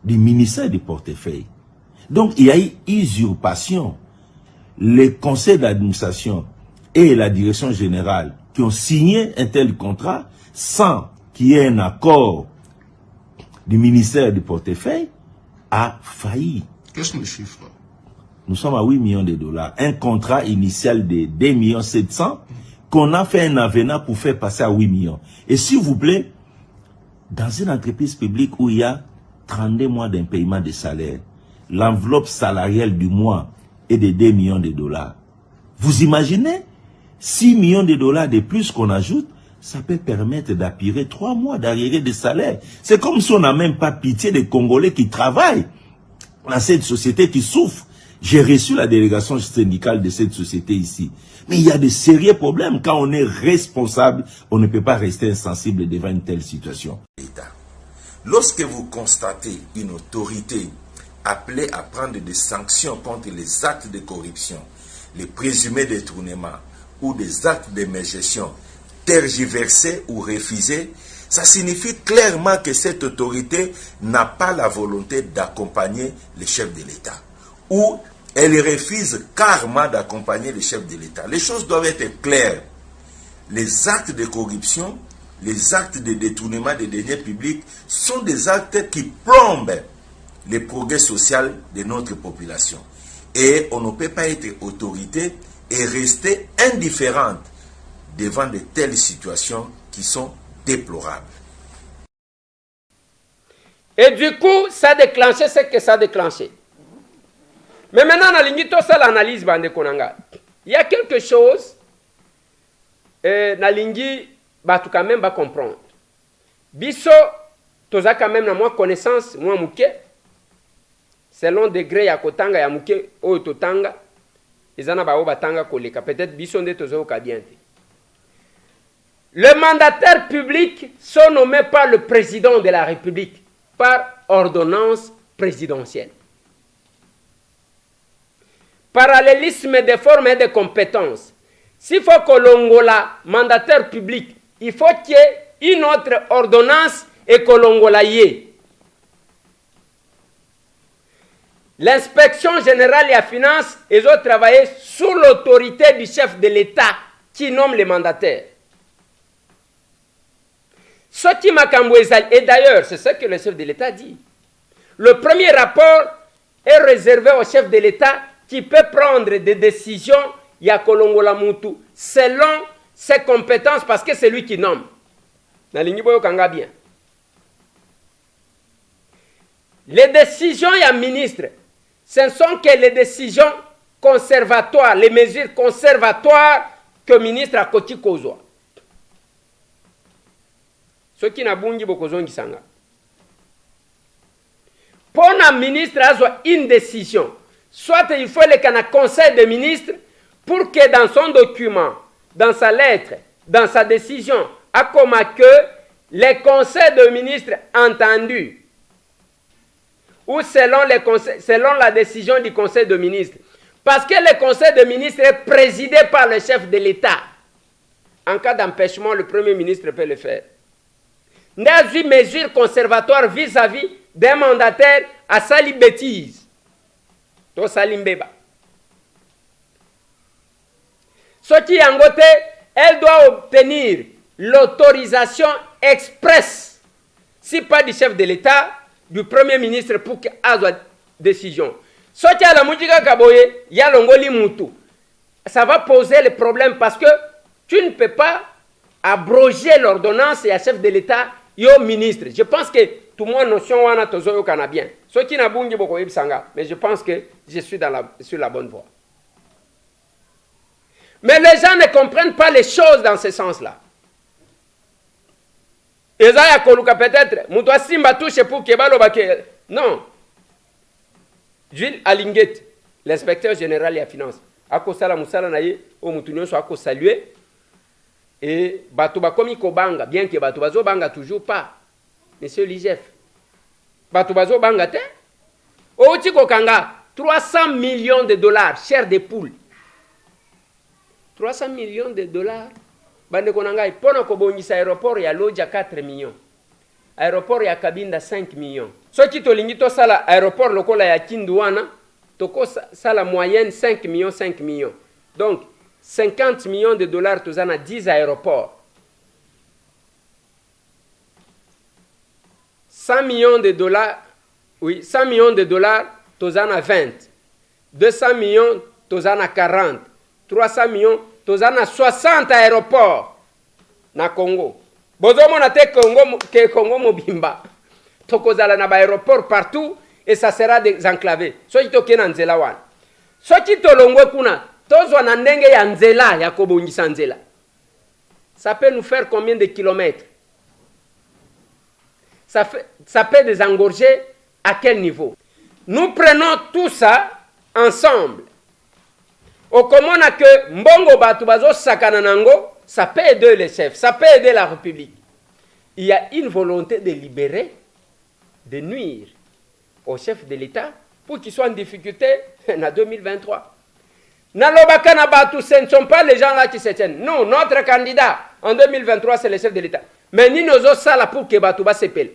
du ministère du portefeuille. Donc, il y a eu usurpation. Les conseils d'administration et la direction générale qui ont signé un tel contrat sans qu'il y ait un accord du ministère du portefeuille a failli. Quels sont les chiffres? Nous sommes à 8 millions de dollars. Un contrat initial de 2 700 000 qu'on a fait un avenant pour faire passer à 8 millions. Et s'il vous plaît, dans une entreprise publique où il y a 32 mois d'impayement de salaire, l'enveloppe salariale du mois est de 2 millions de dollars. Vous imaginez 6 millions de dollars de plus qu'on ajoute, ça peut permettre d'appuyer 3 mois d'arriérés de salaire. C'est comme si on n'a même pas pitié des Congolais qui travaillent dans cette société qui souffre. J'ai reçu la délégation syndicale de cette société ici. Mais il y a de sérieux problèmes. Quand on est responsable, on ne peut pas rester insensible devant une telle situation. Lorsque vous constatez une autorité appelée à prendre des sanctions contre les actes de corruption, les présumés détournements ou des actes de mégestion tergiversés ou refusés, ça signifie clairement que cette autorité n'a pas la volonté d'accompagner les chefs de l'État. Ou elle refuse carrément d'accompagner les chefs de l'État. Les choses doivent être claires. Les actes de corruption, les actes de détournement des deniers publics sont des actes qui plombent le progrès social de notre population. Et on ne peut pas être autorité et rester indifférente devant de telles situations qui sont déplorables. Et du coup, ça a déclenché ce que ça a déclenché. Mais maintenant, on a l'analyse, il y a quelque chose, Nalingi, tu quand même comprendre. Biso, tu as quand même moins connaissance, moins mouké, selon degré ya kotanga ya mouké, ou totanga, izana ba batanga koleka, peut-être biso nde tozo kabiente. Les mandataires publics sont nommés par le président de la République, par ordonnance présidentielle. Parallélisme des formes et des compétences. S'il faut que l'Ongola, mandataire public, il faut qu'il y ait une autre ordonnance ekolongola ye. L'inspection générale et la finance, ils ont travaillé sous l'autorité du chef de l'État qui nomme les mandataires. Et d'ailleurs, c'est ce que le chef de l'État dit. Le premier rapport est réservé au chef de l'État qui peut prendre des décisions Yakolongola Moutou selon ses compétences parce que c'est lui qui nomme. Bien. Les décisions y a ministre, ce ne sont que les décisions conservatoires, les mesures conservatoires que le ministre a koti kozwa. Ce qui n'a bungi bokozongi sanga. Pour un ministre a une décision, soit il faut le conseil des ministres pour que dans son document, dans sa lettre, dans sa décision, à comme que les conseils de ministres entendus ou selon la décision du conseil de ministres. Parce que le conseil de ministres est présidé par le chef de l'État. En cas d'empêchement, le premier ministre peut le faire. Dans une mesure conservatoire vis-à-vis d'un mandataire à sali bêtise. To salimbeba. Ce qui en côté, elle doit obtenir l'autorisation expresse, si pas du chef de l'État, du premier ministre pour qu'il ait une décision. Ce qui a la moutika kaboye, il y a l'ongoli moutou. Ça va poser le problème parce que tu ne peux pas abroger l'ordonnance et le chef de l'État et au ministre. Je pense que tout le monde notion wana tozo kana bien. Ce qui n'a bungi boko ibsanga, mais je pense que je suis sur la bonne voie. Mais les gens ne comprennent pas les choses dans ce sens-là. Ezaya koluka peut-être, mutwa simba touche pour kebalo bake. Non. Jules Alinguet, l'inspecteur général de la finance, ako sala musala na ye, o mutunyo so ako saluer. Et bato bakomi kobanga, bien que bato bazo banga toujours pas. Monsieur l'IGF. Bato bazo banga te. O tiko kanga 300 millions de dollars, chair de poule. 300 millions de dollars. Bande konanga ipona kobongisa aéroport ya Lodja 4 millions. Aéroport ya Kabinda 5 millions. Soki tolingi to sala aéroport lokola ya Kindouana, toko sala moyenne 5 millions. Donc 50 millions de dollars tozana 10 aéroports. 100 millions de dollars, oui, 100 millions de dollars tozana 20. 200 millions tozana 40. 300 millions tozana 60 aéroports na Congo. Bozomo na te Congo mobimba. Tokozala na ba aéroport partout et ça sera désenclavé. Soki tokena nzela wana. Soki tolongwe kuna tozwa na ndenge ya nzela ya kobongisa nzela. Ça peut nous faire combien de kilomètres? Ça peut désengorger à quel niveau? Nous prenons tout ça ensemble. Au comment a que mbongo batu bazo sakana nango, ça peut aider les chefs, ça peut aider la République. Il y a une volonté de libérer, de nuire au chef de l'État pour qu'il soit en difficulté en 2023. Nalobaka na batu, ce ne sont pas les gens là qui se tiennent. Nous, notre candidat en 2023, c'est le chef de l'État. Mais nous nous sala pour que batu ba sepel.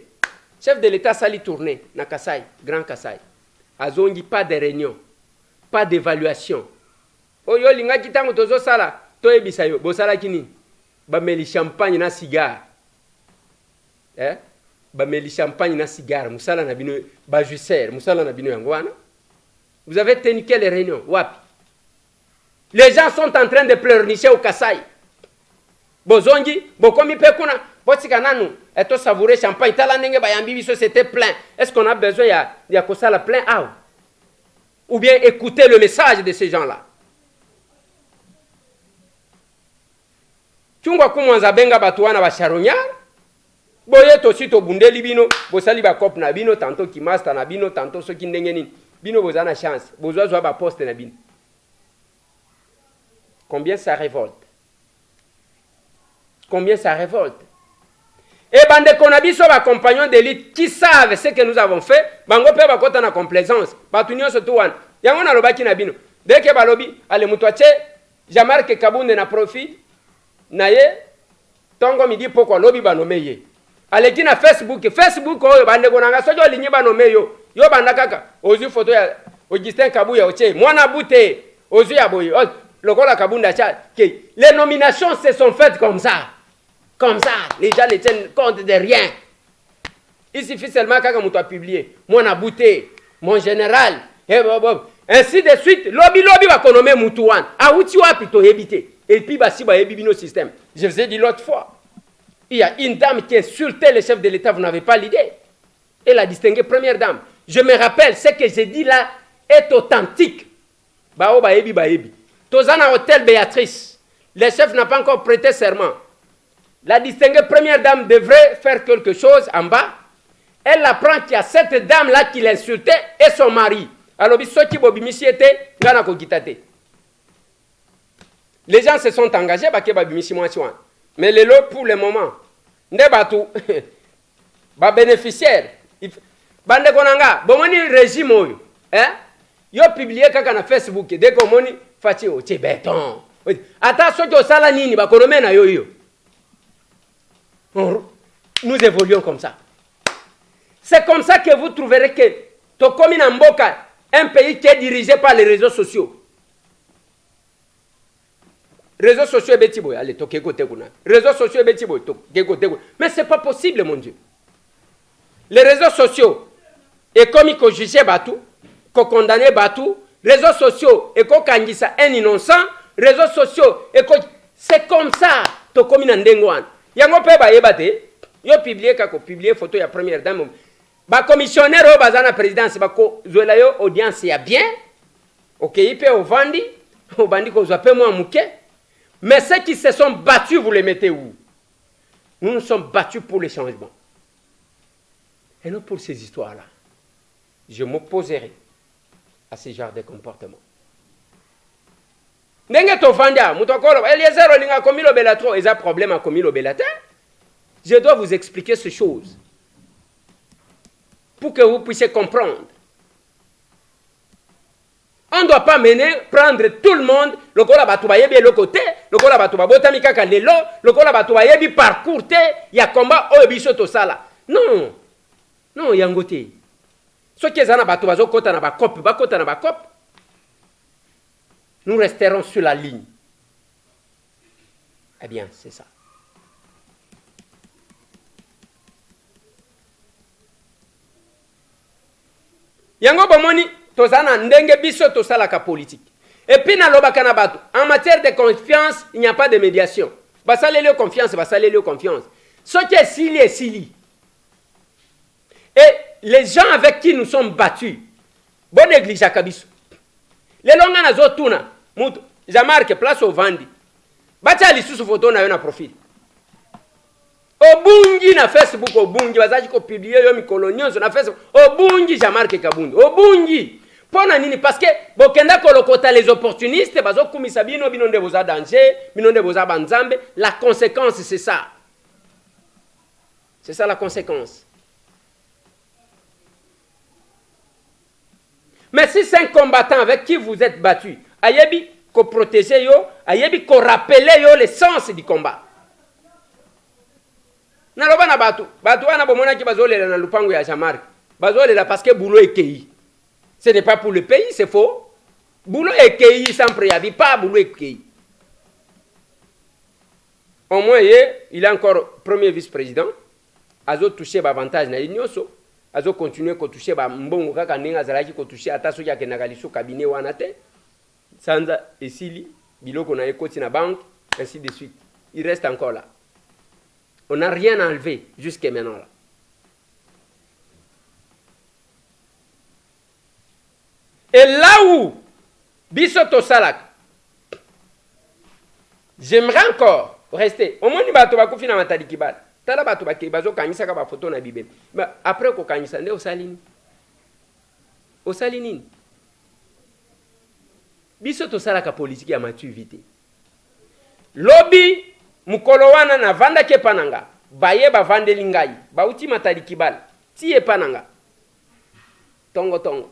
Chef de l'État sali tourner na Kasai, Grand Kasai. Azongi pas de réunion, pas d'évaluation. Oyo linga kitango tozo sala, to ebisa yo, bo sala kini. Ba meli champagne na cigare. Ba meli champagne na cigare, musala na bino ba juicer, musala na bino yango wana. Vous avez tenu quelle réunion? Wapi? Les gens sont en train de pleurnicher au Kasai. Bozongi, bokomi pekuna, potika nanu, eto savourer champagne, tala ndenge bayambi biso c'était plein. Est-ce qu'on a besoin ya kosala plein out? Ou bien écouter le message de ces gens-là? Chungwa kumwanza benga batu wana basharonyar. Boye tosi to bundeli bino, bosali ba kop na bino, tanto ki master na bino, tanto soki ndenge nini. Bino bozana chance, bozwa ba poste na bino. Combien ça révolte? Combien ça révolte? Et bande konabiso ba compagnons d'élite qui savent ce que nous avons fait, bango pe bakota na complaisance. Batunyo so tuwan. Yango na lobaki na bino. Dès que balobi ale mutwache, Jean-Marc Kabunde na profit. Naye, tongo midi poko lobi banomeye. aleki na Facebook oyo bandeko nanga soki olingi banome yo banda kaka ozwi photo ya Augustin Kabuya otie mwana bute ozwi ya boye lokola Kabunda cha les nominations se sont faites comme ça les gens ne tiennent compte de rien. Il suffit seulement kaka muto a publié mwana bute mon général ainsi de suite lobby va konomé mutu wan auti wapi to yebite et puis basi ba yebi bino système. Je vous ai dit l'autre fois, il y a une dame qui insultait le chef de l'État, vous n'avez pas l'idée. Elle a distingué première dame. Je me rappelle, ce que j'ai dit là est authentique. Bao baebi baebi. Tozana hôtel Béatrice. Le chef n'a pas encore prêté serment. La distinguée première dame devrait faire quelque chose en bas. Elle apprend qu'il y a cette dame là qui l'insultait et son mari. Alors bisoki bobimisi était ngana ko gitate. Les gens se sont engagés bake babimisi mwasi wan. Mais les lots pour le moment, ne batu ba bénéficiaire bande konanga bomoni régime oyo yo publier kaka na Facebook dès que moni fati o ti béton ata soki osala nini ba konome na yo. Nous évoluons comme ça. C'est comme ça que vous trouverez que Tokomi na mboka, un pays qui est dirigé par les réseaux sociaux. Réseaux sociaux betiboy, allez, toke kote kuna. Réseaux sociaux betiboy, toke kote kuna. Mais c'est pas possible, mon Dieu. Les réseaux sociaux, et comme ils ont jugé Batou, qu'on condamné Batou, réseaux sociaux, et qu'on kangisa un innocent, réseaux sociaux, et c'est comme ça, Tokomi na ndengwan. Yango pe ba yebate, yo publié kako publié photo ya première dame. Ba commissionnaire au bazana présidence ba ko zoela yo audience ya bien. OK, ipe au vandi, au bandi ko zoape moi muke. Mais ceux qui se sont battus, vous les mettez où? Nous nous sommes battus pour les changements. Et non pour ces histoires-là. Je m'opposerai à ce genre de comportement. Ndenge to fanda, mutokolo, Eliezer Olinga komi lo belatro, ils ont problème à komi lo belata. Je dois vous expliquer ces choses pour que vous puissiez comprendre. On ne doit pas prendre tout le monde, le kola batuba yebi le côté, le kola batuba botami kaka lelo, le kola batuba yebi parcours te, ya combat obiso to sala. Non. Non, yangote. Ce qui est en batuba zo kota na ba cop, ba kota na ba cop. Nous resterons sur la ligne. Eh bien, c'est ça. Yango bomoni tozana ndenge biso tosalaka politique. Et puis na lobaka na bato, en matière de confiance, il n'y a pas de médiation. Basalele confiance, basalele confiance. Ce qui est sili. Et les gens avec qui nous sommes battus, bon néglige kabiso. Les longa na zotuna, mutu, jamarke place au vandi. Bacha lisusu photo na yo na profil. Obungi na Facebook obungi bazaji ko publier yo mikolo nyonso na Facebook obungi jamarke kabundi obungi pona nini parce que bokenda kolokota les opportunistes bazo kumisa bino nde boza danger bino nde boza banzambe. La conséquence c'est ça la conséquence. Mais si c'est un combattant avec qui vous êtes battu ayebi ko protéger yo ayebi ko rappeler yo le sens du combat. Naloba na batu wana bomona ki bazolela na lupango ya Jamarque bazolela parce que boulot ekei. Ce n'est pas pour le pays, c'est faux. Boulot ekei sans préavis, pas boulot ekei. Au moins il est encore premier vice-président. Azo toucher avantage na inyoso, azo continuer ko toucher ba mbongo kaka ndinga zalaki ko toucher ata soki akena kaliso cabinet wana te. Sanza esili biloko na ekoti na banque ainsi de suite. Il reste encore là. On n'a rien enlevé jusqu'à maintenant là. Et là où Bisoto Salak, j'aimerais encore rester. Au moins, il va y avoir un kibal. Tala bato ba kibazo kanisa ka ba photo na Bible. Mais après ko kanisa nde osalini. Osalini. Bisoto Salaka politique ya maturité. Lobby mukolo wana na vanda ke pananga baye ba vandeli ngai ba uti matali kibala tie pananga tongo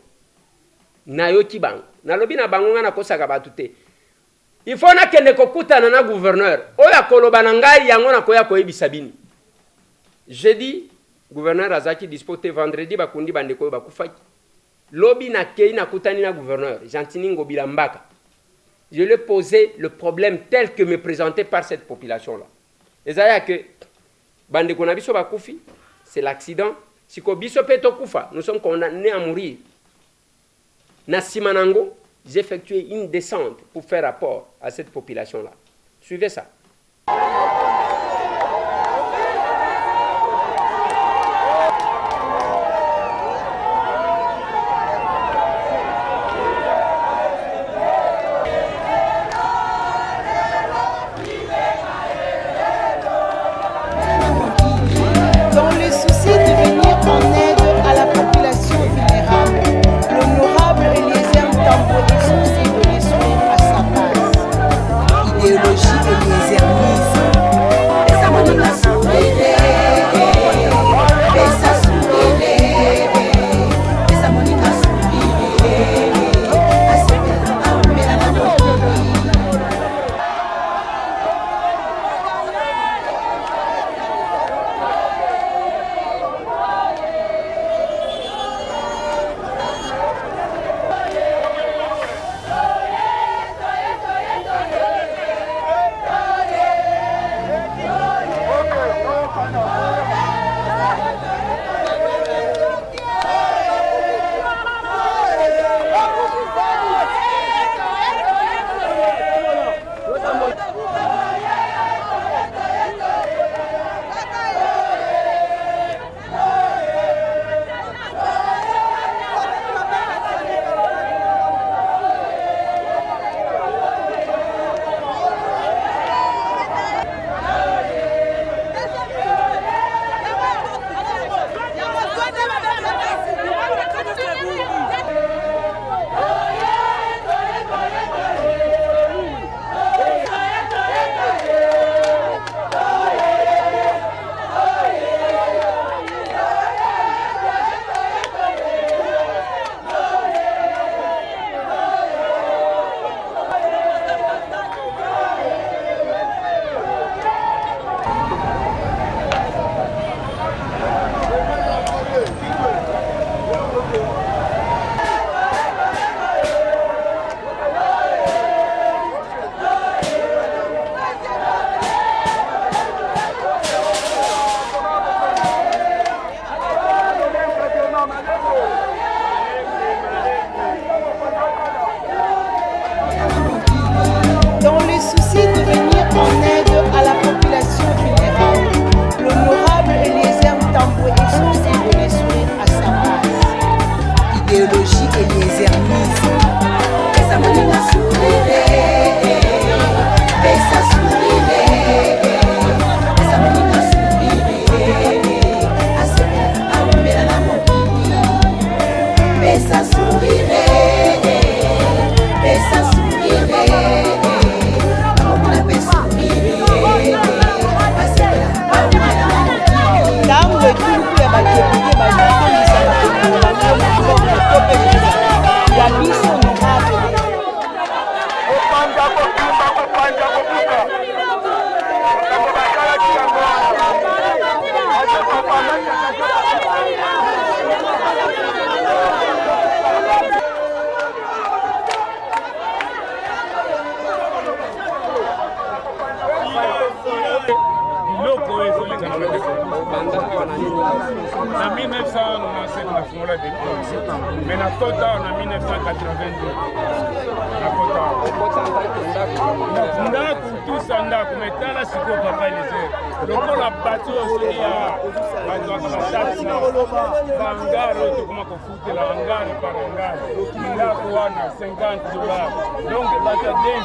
na yo kibang na lobi na bango ngana kosaka batute il faut na kende kokutana na gouverneur oya koloba na ngai yango na koya koyebisa bini Jeudi, gouverneur Azaki dispoté vendredi bakundi bandeko bakufaki. Lobi na kei na kutani na gouverneur, Jantini Ngobila Mbaka. Je lui ai posé le problème tel que me présenté par cette population-là. Et ça que bandeko na biso bakufi, c'est l'accident. Siko biso peto kufa, nous sommes condamnés à mourir. Na Simanango, j'ai effectué une descente pour faire rapport à cette population-là. Suivez ça. En 1997, on a fondé la déclaration. Mais la Kota, en 1982. La Kota. Ndaku, tout ça, ndaku. Mais tant là, c'est quoi, papa, il est. Donc, on a battu aussi à taxi. Hangar, comment on fout la hangar par hangar. Ndaku, on a 50 $. Donc, il y a des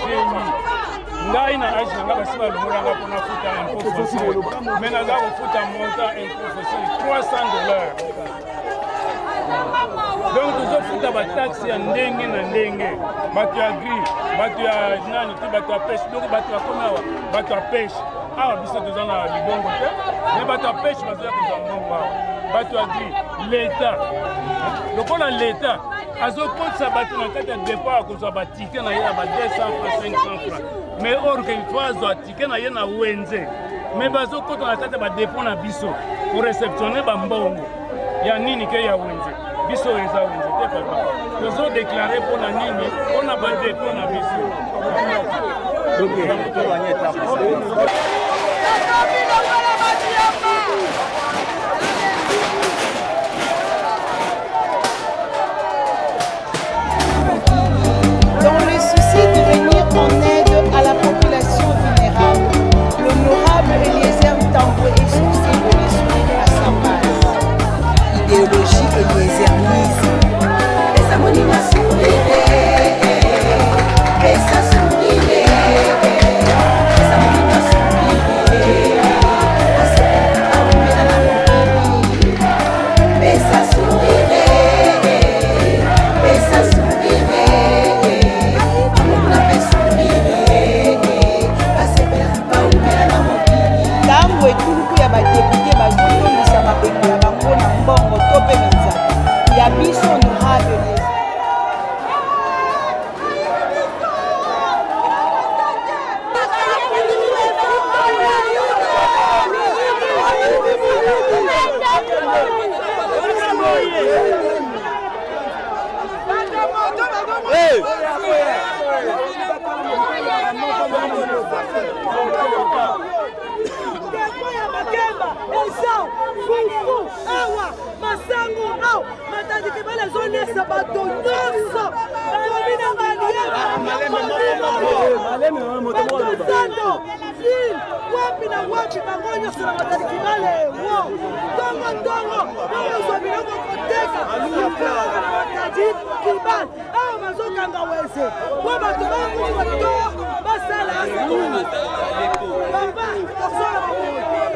ngai na age nanga basiba lumulanga mpona futa impôt foncier mais naza kofuta montant impôt foncier $300. Donc tozofuta bataxe ya ndenge na ndenge, bato ya gris, bato ya nani te, bato ya pêche. Donc bato bakomi awa bato ya pêche awa biso toza na libongo te, mais bato ya pêche bazoya kozwa mbongo awa. Bato ya gris l'état lokola l'état azokotisa bato na kati ya départ akozwa batike na ye ya ba 200 francs 500 francs. Mais or qu'il faut azwa tike na ye na wenze mais bazokota na kati badépôt na biso koreceptionne bambongo ya nini ke ya wenze biso eza wenze te papa tozodeklare mpona nini mpona badépôt na biso. Dans le souci de venir en aide à la population vulnérable, l'honorable Eliezer Tambwe est sourcé de les soutenir à sa base. Idéologie Eliezer-Mise. Ntango etuluku ya badepute bazotondisa mabengo ya bango na mbongo to mpe na nzambe ya biso honorable wapi na wapi bangonyo sura mataki male wo tongo tongo bango zobiloko koteka yupanga na mataji kibal awa mazokanga wese wa bato bango bato basala baba tosala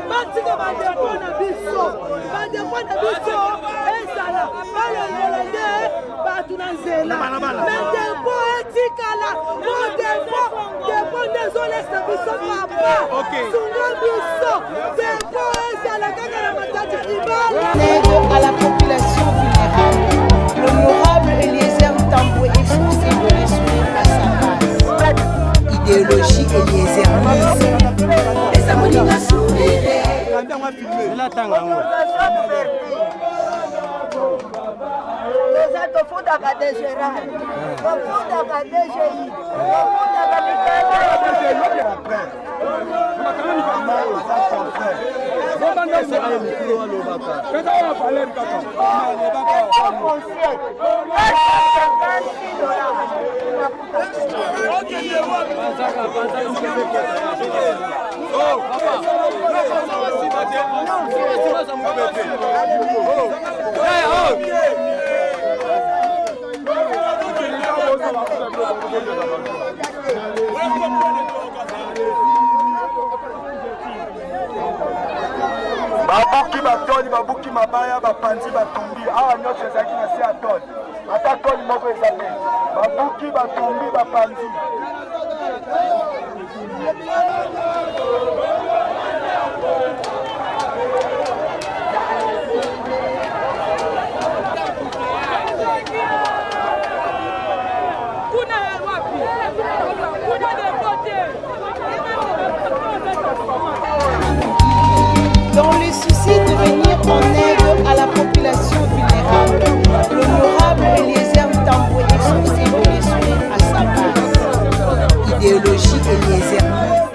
batika badepo na biso esala balongola nde bato na nzela medepo etikala modepo depo ndezolesa biso papa sunga biso depo esala kaka na matati kibala. Aide à la population vulnérable, l'honorable Eliezer Tambwe est sourcé de les soutenir à sa base. Idéologie Eliezer-Mise. Tofundaka DGRAL, tofundaka DGI, tofundaka babuki batoni babuki mabaya bapanzi batumbi awa nyonso ezalaki na se ya toni ata toni moko eza te babuki batumbi bapanzi Dans le souci de venir en aide à la population vulnérable, l'honorable Eliezer Tambwe est sourcé de les soutenir à sa base. Idéologie Eliezer-Mise.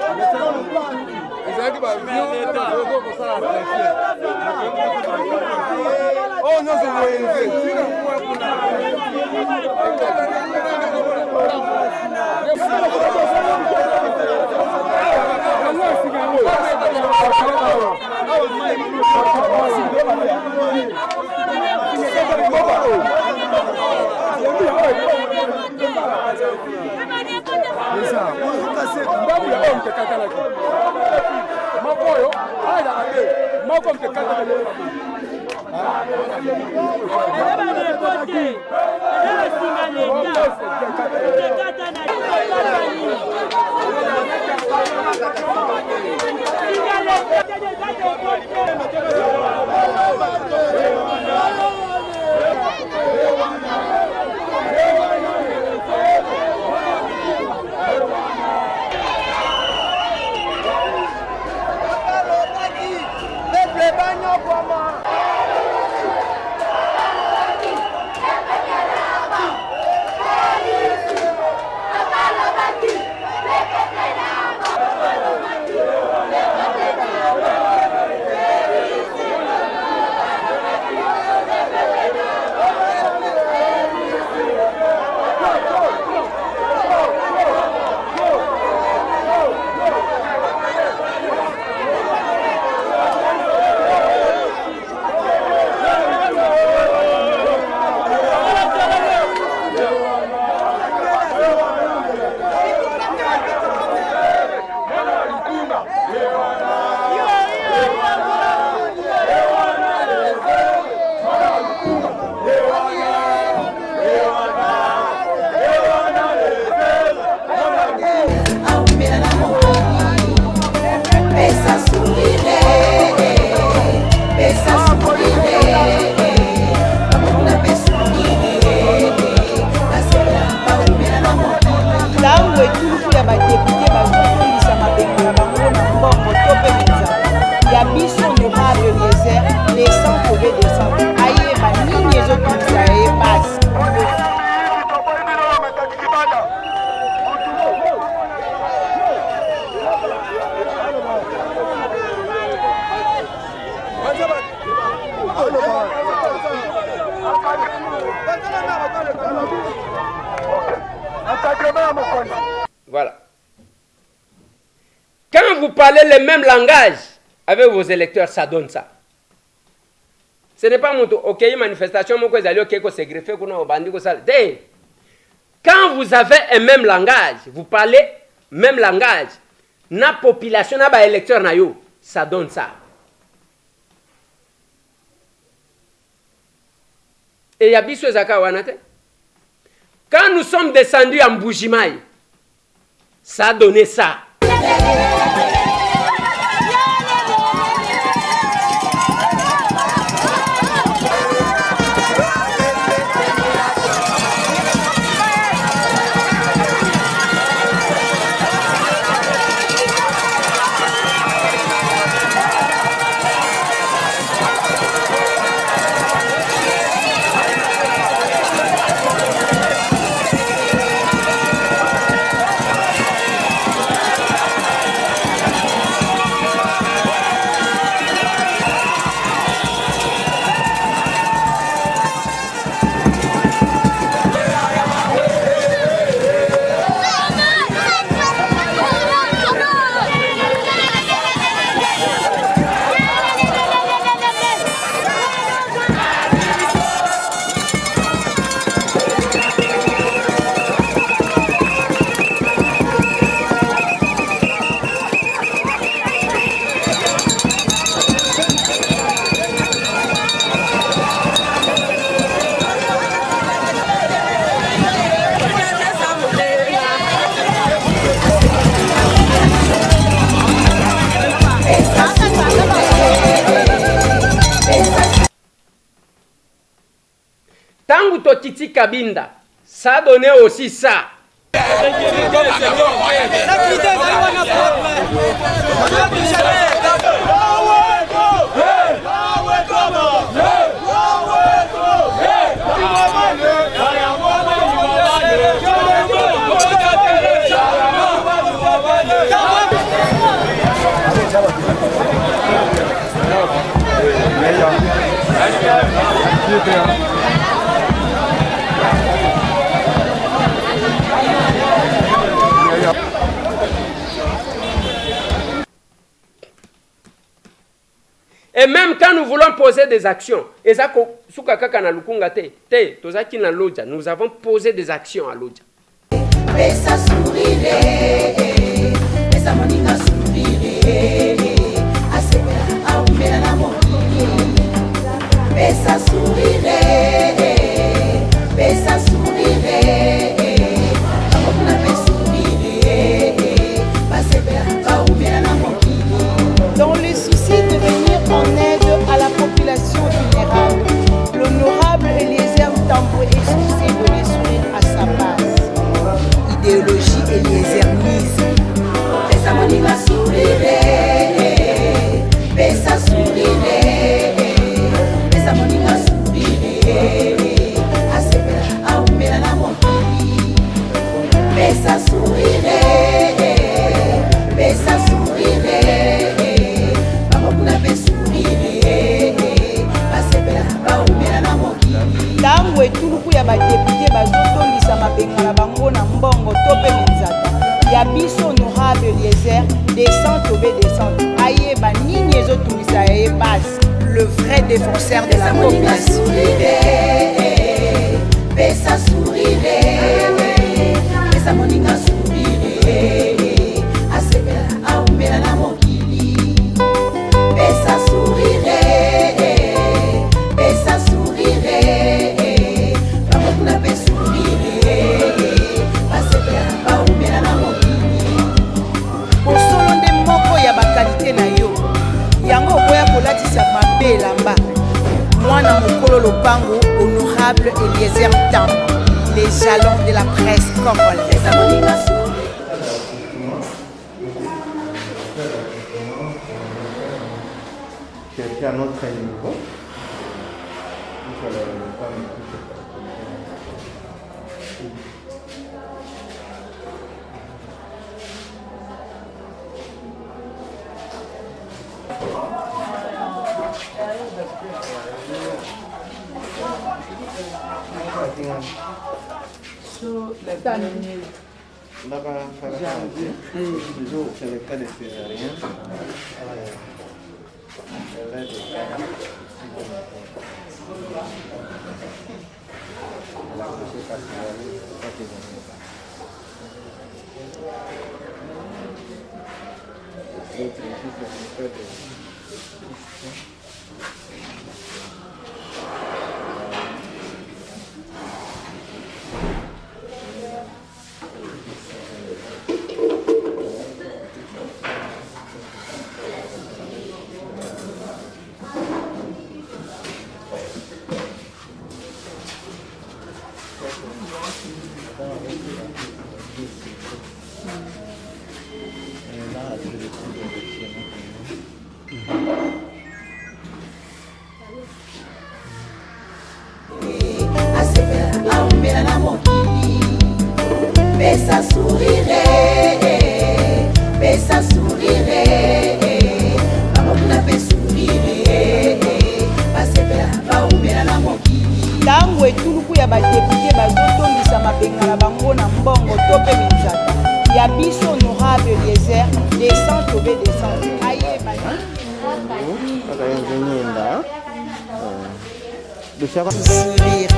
parlez le même langage avec vos électeurs, ça donne ça. Ce n'est pas mon tour. Ok, une manifestation, mon cousin, ok, c'est greffé, quand vous avez un même langage, vous parlez même langage, la population, les électeurs, ça donne ça. Et il y a des choses à faire. Quand nous sommes descendus en Bougimaï, ça a donné ça. Tangu Totiti Kabinda, ça a donné aussi ça. Et même quand nous voulons poser des actions, nous avons posé des actions à Lodja. Dans le souci de venir en aide à la population vulnérable, l'honorable Eliezer Tambo est censé donner sourire à sa base. Idéologie Eliezer-nisme. Tango etuluku ya badepute bazotondisa mabenga na bango na mbongo to pe minzata ya biso honorable Eliezer descend tobe descend ayeba nini ezotungisa ye base le vrai défenseur de la population. Pesa sourire, pesa moninga sourire, asebela aumela na mokili. Pesa sourire, pesa sourire, bamokuna pe sourire, asebela aumela na mokili. Osolo nde moko ya bakalite na yo, yango okoya kolatisa mabe elamba. Mwana mokolo lopango honorable Eliezer Tambo, les jalons de la presse congolaise. Chercher un autre niveau. C'est le cas de césarien. Pesa sourire, pesa sourire, bamokuna pe sourire, basepela baumela na mokili. Tango etuluku ya badepute bazotondisa mabenga na bango na mbongo to pe minzaka ya biso honorable Eliezer descend tobe descend aye bani sourire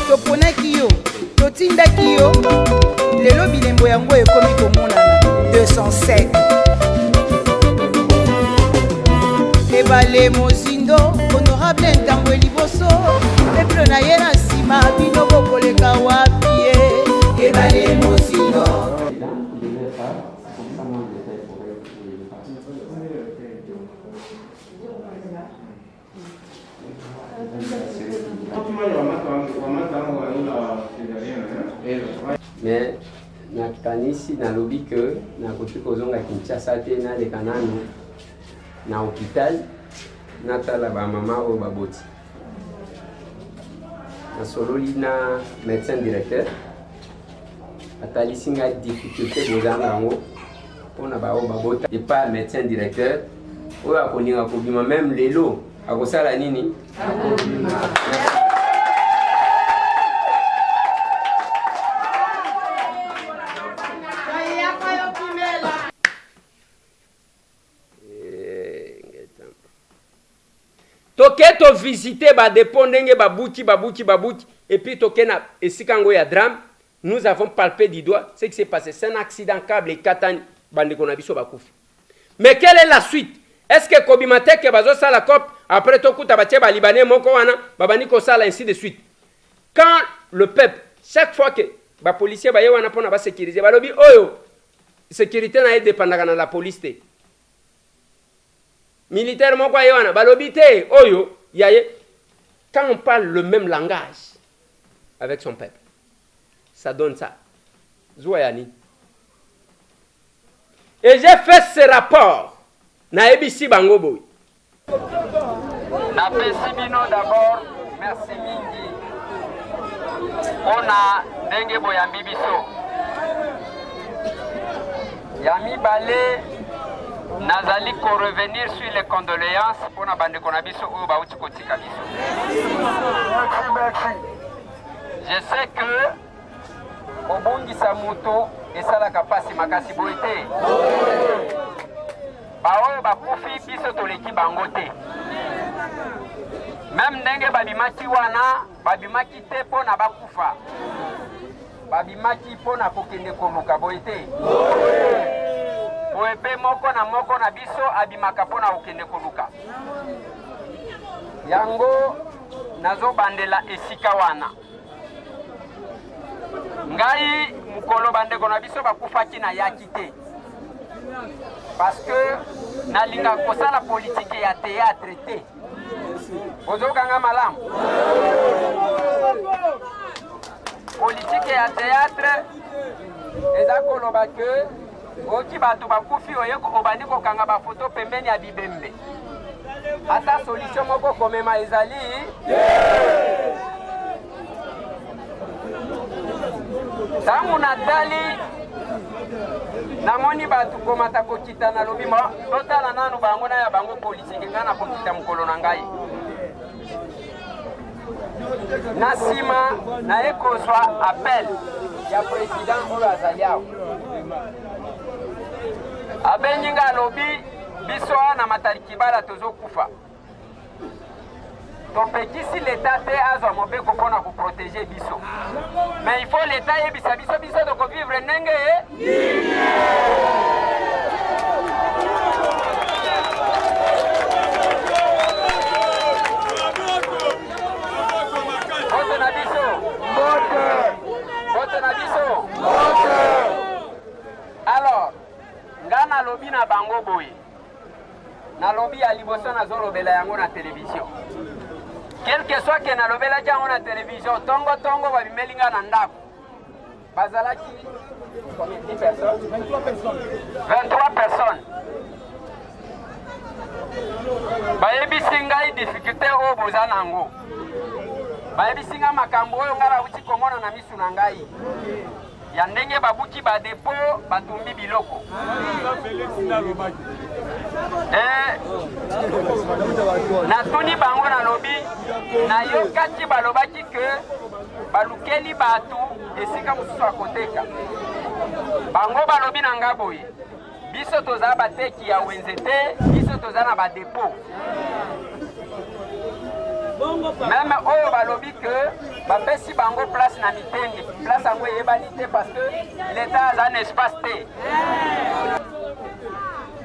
toponaki yo totindaki yo lelo bilembo yango ekomi komonana 207 ebale mozindo honorable ntango eliboso peuple na ye na nsima bino bokoleka wapi ye ebale mozindo. Mais nakanisi nalobi que nakoki kozonga Kinshasa te naleka nano na hôpital natala bamama oyo baboti nasololi na médecin directeur atalisi ngai difficulté bozanga yango mpona baoyo babota epa médecin directeur oyo akolinga kobima même lelo akosala nini akobima. Toke to visiter ba dépôt ndenge babuki et puis toke na esikango ya drame. Nous avons palpé du doigt ce qui s'est passé. C'est un accident câble et katani bandeko na biso bakufi. Mais quelle est la suite? Est-ce que Kobimate ke bazo sala cop après tokuta batie ba libanais moko wana babani ko sala ainsi de suite. Quand le peuple chaque fois que ba policier ba yewana pona ba sécuriser ba lobi oyo sécurité na dépendaka na la police te. Militaire moko yewana ba lobi te oyo yaye. Quand on parle le même langage avec son peuple, ça donne ça. Zouayani. Et j'ai fait ce rapport. Na ebisi bango boy. Na pesibino d'abord, merci mingi. On a ndenge boyambi biso. Yami balé nazali ko revenir sur les condoléances pour na bande ko na biso oyo bauti kotika biso. Je sais que obongisa moto esalaka pasi makasi boye te. Baoyo bakufi biso toleki bango te. Même ndenge babimaki wana babimaki te mpona bakufa. Babimaki mpona kokende koluka boye te. Boye mpe moko na biso abimaka mpona kokende koluka. Yango nazobandela esika wana. Ngai mukolo bandeko na biso bakufaki na yaki te. Parce que nalinga kosala politique ya théâtre te. Ozokanga malamu. Politique ya théâtre eza koloba que oki bato bakufi oyeko obandi kokanga ba photo pembeni ya bibembe. Ata solution moko komema ezali tangu natali namoni batu komata kokita na lobima totala nanu bango na ya bango politique ngana kokita mukolo na ngai na sima na ekozwa appel ya président oyo azali awa abengi nga alobi biso na matariki bala tozokufa topekisi leta te azwa mobeko mpona koprotege biso mais il faut leta yebisa biso tokovivre ndenge alors nga nalobi na bango boye nalobi ya liboso nazolobela yango na télévision quelque soit ke nalobelaki yango na télévision tongo babimeli nga na ndako bazalaki 23 personnes bayebisi ngai difficulté oyo boza nango bayebisi nga makambo oyo ngai nauti komona na misu na ngai ya ndenge babuki badepo batumbi biloko natuni bango nalobi nayokaki balobaki ke balukeli bato esika mosusu akoteka bango balobi na nga boye biso toza bateki ya wenze te biso toza na badepo même oyo balobi que bapesi bango place na mitendi place yango eyebani te parce que l'état aza na espace te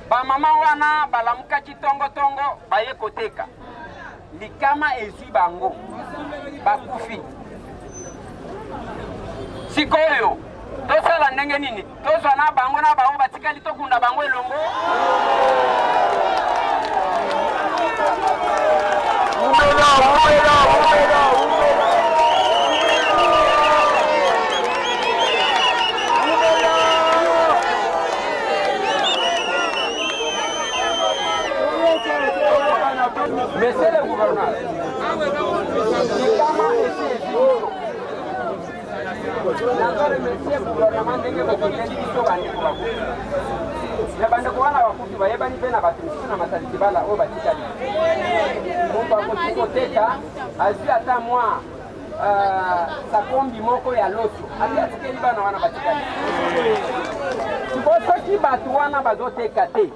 bamama wana balamukaki tongo baye koteka likama ezwi bango bakufi sikoyo tosala ndenge nini tozwa na bango na bango batikali tokunda bango elongo Monsieur le gouverneur, monsieur le gouvernement ndenge bokoteli biso bandeko wana bakufi bayebani mpe na bato mosusu na masalisi bala oyo batikali moto akoki koteka azwi ata mwa sakombi moko ya loso ati atikeli bana wana batikali po soki bato wana bazoteka te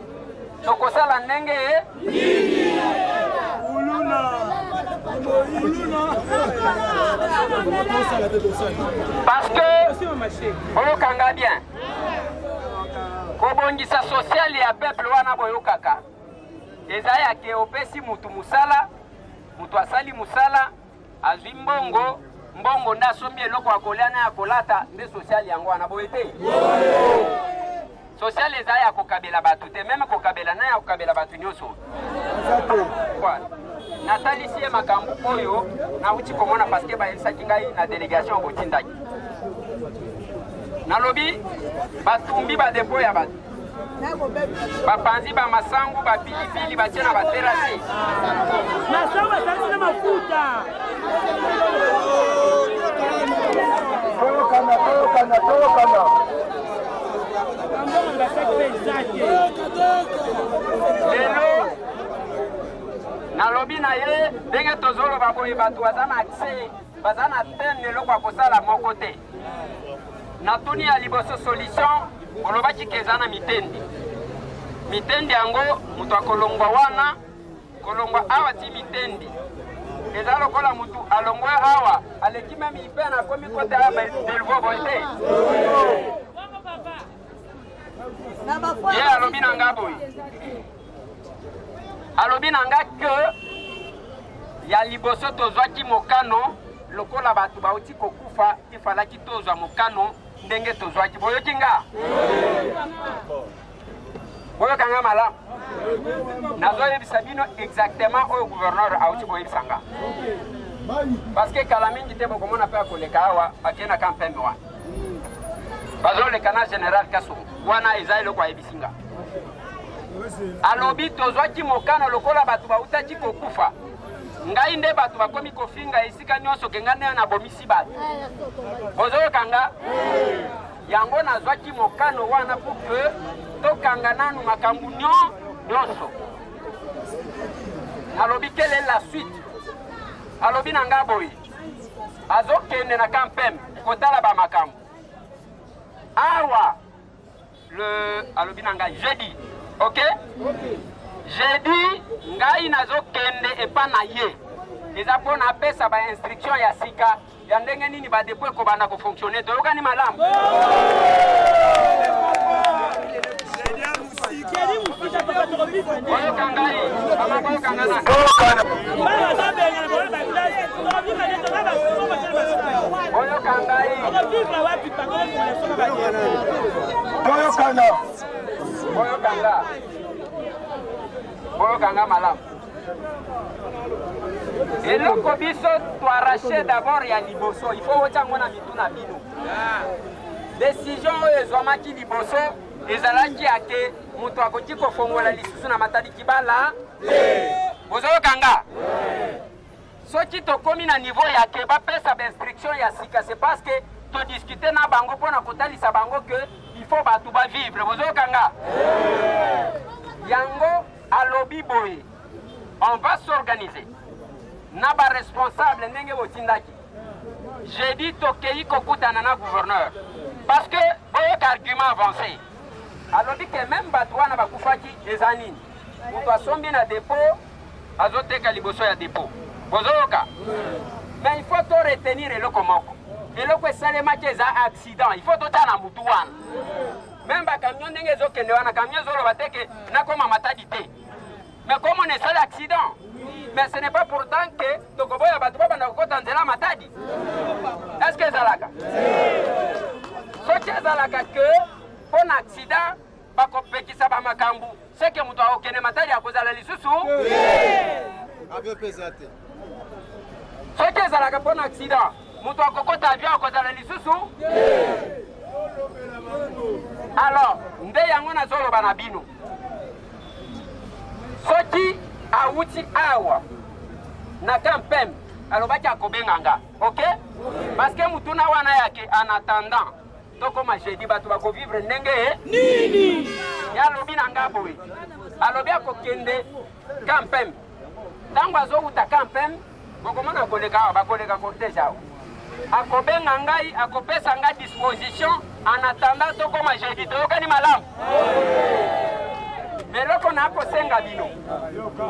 tokosala ndenge parce que oyokanga bien kobongisa sociale ya peuple wana boyokaka eza yake opesi mutu musala mutu asali musala azwi mbongo nde asombi eloko akolia na ya kolata nde sociale yango wana boye te sociale eza ya kokabela bato te meme kokabela na ya kokabela bato nyonso natalisi ye makambo oyo nauti komona paske bayelisaki ngai na délégation botindaki nalobi batumbi badepo ya bato bapanzi bamasangu bapilipili batie na baterase masangu basalisi na mafuta tokana lelo nalobi na ye ndenge tozoloba boye bato baza na accès baza na tene eloko ya kosala moko te natuni ya liboso solution olobaki ke eza na mitendi yango moto akolongwa wana kolongwa awa ti mitendi eza lokola motu alongwe awa aleki meme ipe na komi kote aya delvo boye te ye alobi na nga boye alobi na nga ke ya liboso tozwaki mokano lokola bato bauti kokufa ifalaki tozwa mokano ndenge tozwaki boyoki nga boyokanga malamu nazoyebisa bino exactement oyo gouverneur auti boyebisa nga parce que kala mingi te bokomona mpe akoleka awa bakenda ka mpembe wana bazoleka na général Kasongo wana eza eloko ayebisi nga alobi tozwaki mokano lokola bato bautaki kokufa ngai nde bato bakomi kofinga esika nyonso kenga nde na bomisi bato bozoyokanga yango nazwaki mokano wana pour que tokanga nanu makambo nyonso alobi quelle est la suite alobi na nga boye azokende na kampembe kotala bamakambo awa le alobi na ngai jeudi, ok? Jeudi ngai nazokende epa na ye eza mpo na pesa ba instruction ya sika ya ndenge nini ba depo ekobanda kofonctionne toyokani malamu. Oyo kangai amako oyo kangana oyo kangai oyo kanga malamu. Eloko biso toarrache d'abord ya liboso, il faut otiango na mitu na bino. Décision oyo ezwamaki liboso ezalaki ake moto akoki kofongola lisusu na matadi kibala bozokanga. Soki tokomi na niveau ya ke bapesa bainstruction ya sika, c'est parce que todiscute na bango mpona kotalisa bango ke il faut bato bavivre bozokanga. Yango alobi boye on va s'organiser na ba responsable ndenge botindaki. J'ai dit tokei kokutana na gouverneur parce que boyoka argument avancé alobi ke même bato wana bakufaki eza nini moto asombi na dépôt azoteka liboso ya dépôt bozoyoka. Mais il faut to retenir eloko moko, eloko esalemaki eza accident, il faut totala na mutu wana. Même bakamion ndenge ezokende wana camion ezoloba teke nakoma matadi te, mais comme on est seul accident, mais ce n'est pas pourtant que tokoboya bato babanda kokota nzela matadi. Est-ce que ezalaka soki ezalaka ke mpo na accident bakopekisa bamakambu seke moto akokende matadi akozala lisusu soki ezalaka mpo na accident moto akokota avion akozala lisusu. Alors nde yango nazoloba na bino soki awuti awa na kampem alobaki akobenganga, ok? Parce que mutuna wana yake en attendant tokoma jeudi bato bakovivre ndenge nini yalobi na nga boye alobi akokende kampem ntango azowuta kampem bokomona koleka awa bakoleka cortège awa akobenga ngai akopesa nga disposition en attendant tokoma jeudi toyokani malamu. Mais loko na kosenga bino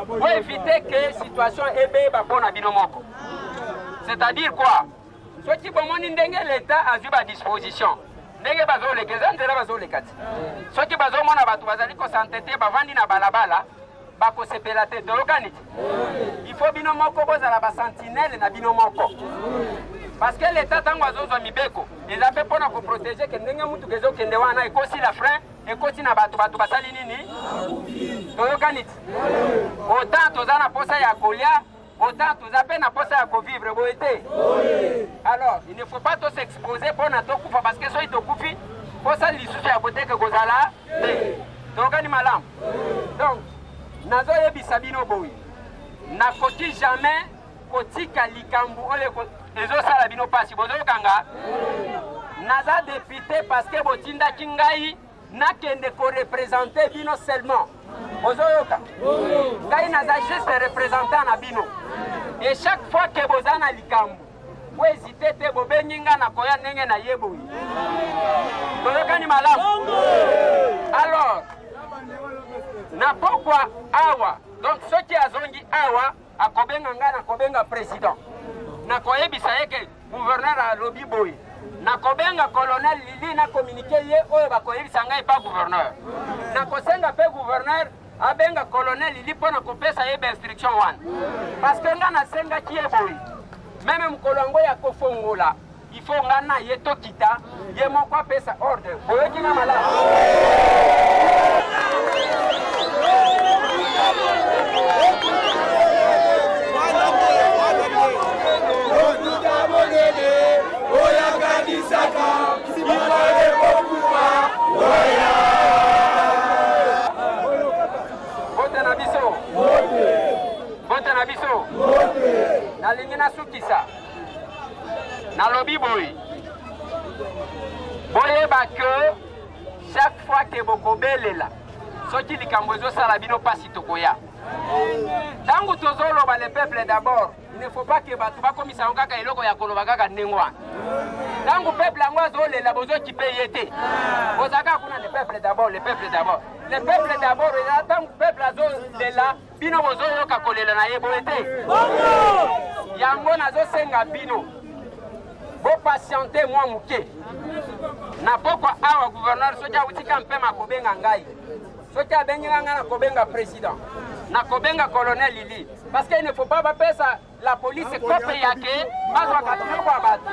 pour éviter que situation ebeba mpona bino moko, c'est-à-dire quoi? Soki bomoni ndenge l'État azwi ba disposition ndenge bazoleka eza nzela bazoleka ti soki bazomona bato bazali kosantete bavandi na balabala bakosepela te toyokani ti il faut bino moko bozala basentinele na bino moko parce que l'État ntango azozwa mibeko eza mpe mpona koprotege ke ndenge mutuka ezokende wana ekosi la frein ekoti na bato basali nini toyokani ti autant toza na posa ya kolia autant toza mpe na posa ya kovivre boye te. Alors il ne faut pas to s'exposer mpona tokufa parce que soki tokufi posa lisusu ya koteke kozala te toyokani malamu. Donc nazoyebisa bino boye nakoki jamais kotika likambo oyo ezosala bino pasi bozoyokanga. Naza député parce que botindaki ngai nakende korepresente bino seulement bozoyoka. Ngai naza juste représentant na bino et chaque fois que boza na likambo bohésite te bobengi nga nakoya ndenge na ye boye toyokani malamu. Alors na pokwa awa donc soki azongi awa akobenga nga nakobenga président nakoyebisa ye ke gouverneur alobi boye nakobenga colonel Lili na communiqué ye oyo bakoyebisa ngai pa gouverneur nakosenga pe gouverneur abenga colonel Lili mpona kopesa ye instruction wana parce que nga nasengaki ye boye meme mokolo yango ya kofongola il faut nga na ye tokita ye moko apesa ordre boyoki nga malamu. Bote na biso nalingi nasukisa nalobi boye boyeba ke chaque fois ke bokobelela soki likambo ezosala bino pasi tokoya ntango tozoloba le peuple d'abord il ne faut pas que bato bakomisa yango kaka eloko ya koloba kaka ndenge wana ntango peuple yango azolela bozokipe ye te bozalaka kuna le peuple d'abord le peuple d'abord le peuple d'abord eza ntango peuple azolela bino bozoyoka kolela na ye boye te yango nazosenga bino bopatiente mwa moke na pokwa awa gouverneur soki awutika mpema kobenga ngai soki abenginga ngai na kobenga président na kobenga colonel Lili parce qu'il ne faut pas bapesa la police kope yake bazwaka biloko ya bato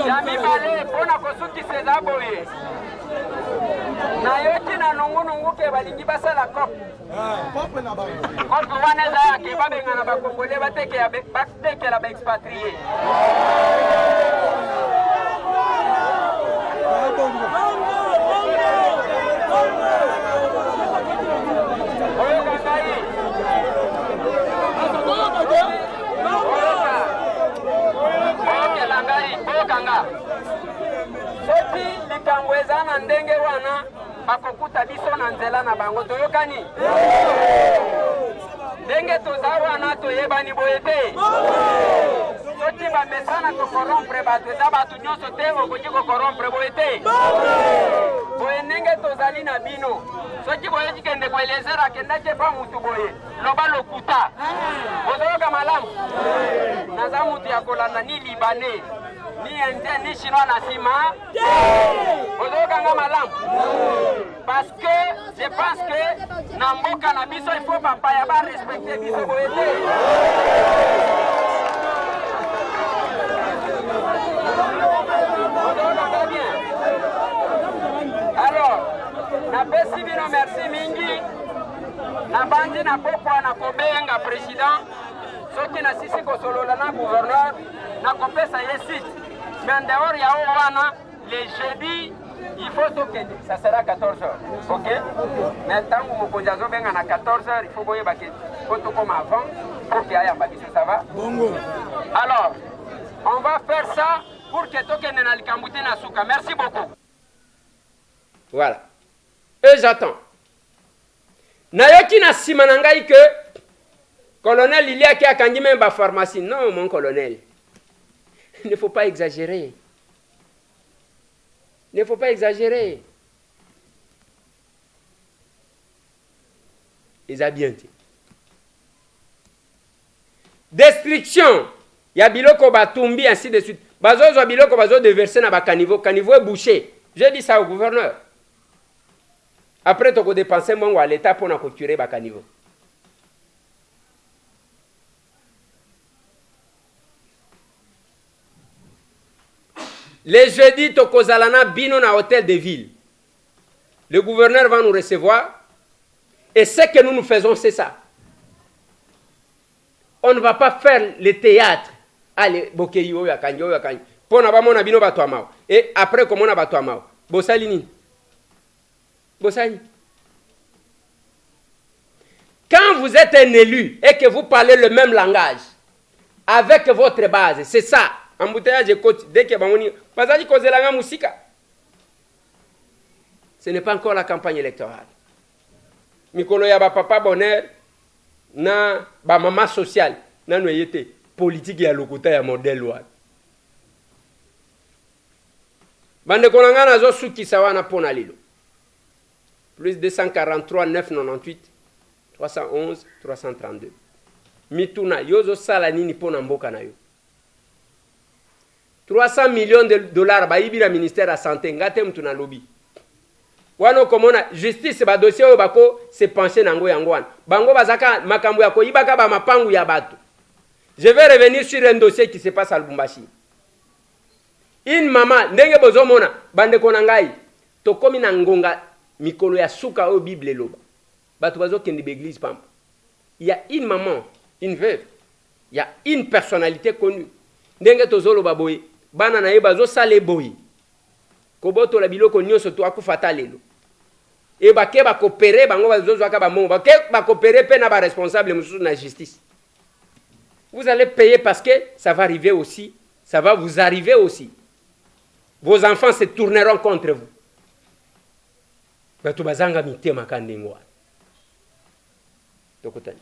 ya mibale mpona kosukisa eza boye nayoki na nungunungu ke balingi basala kope kope wana eza yake babengana bakongole batekela baexpatrie oyokanga soki likambo eza na ndenge wana bakokuta biso na nzela na bango toyokani ndenge toza wana toyebani boye te soki bamesana kokorompre bato eza bato nyonso te okoki kokorompre boye te boye ndenge tozali na bino soki boyoki kende koelezer akendaki epa mutu boye loba lokuta bozoyoka malamu naza mutu ya kolanda ni libanais ni indien ni chinois na nsima ozokanga malamu parce que je pense que na mboka na biso il faut bapaya barespecte biso boye te ozokanga bien alors napesi bino merci mingi nabandi na pokwa na kobenga président soki nasisi kosolola na gouverneur nakopesa ye site mais en dehors ya o wana les jeudi il faut tokende ça sera 14h ok mais ntango mokonzi azobenga na 14h il faut boyeba ke faut tokoma avant pour ke ayamba biso ça va bongo alors on va faire ça pour que tokende na likambo te na suka merci beaucoup voilà et j'attends nayoki na nsima na ngai ke colonel Lili aki akangi même bapharmacie non mon colonel il ne faut pas exagérer. Il ne faut pas exagérer. Ils ont bien dit. Destruction. Il y a biloko batumbi, ainsi de suite. Bazo biloko bazo déverser na ba caniveau. Caniveau est bouché. J'ai dit ça au gouverneur. Après, tu as dépensé mon à l'État pour curer ba caniveau. Les jeudis, Tokozalana Bino na hôtel de ville. Le gouverneur va nous recevoir. Et ce que nous faisons, c'est ça. On ne va pas faire le théâtre. Allez, Bokeyo Yakanyo Yakanyo. Pour n'a Bino Batoamao. Et après, comment on a Batoamao? Bossalini. Bossani. Quand vous êtes un élu et que vous parlez le même langage avec votre base, c'est ça. Embouteillage de côte, dès que ce n'est pas encore la campagne électorale. Mikolo ya ba papa bonheur na ba maman sociale na noyete politique ya lokuta ya modèle wa. Bande konanga na zo suki sawana pona lilo. Plus 243 998 311 332. Mituna yozo sala nini pona mboka na yo. 300 millions de dollars bayibi na ministère de la santé ngate mtu na lobby. Wano komona justice ba dossier oyo bako se pencher nango yangwana. Bango bazaka makambo yako yibaka ba mapangu ya bato. Je vais revenir sur un dossier qui se passe à Lubumbashi. Une maman ndenge bozomona bande konangai to komi na ngonga mikolo ya suka o Bible loba. Bato bazo kende l'église pampa. Il y a une maman, une veuve. Il y a une personnalité connue. Ndenge tozolo baboy bana na ye bazo sale boy. Koboto la biloko nyonso to akufata lelo. et bake ba coopérer bango bazozo aka ba mongo bake ba coopérer pe na ba responsable mususu na justice. Vous allez payer parce que ça va arriver aussi, ça va vous arriver aussi. Vos enfants se tourneront contre vous. Batu bazanga mitema kandingwa. Tokotani.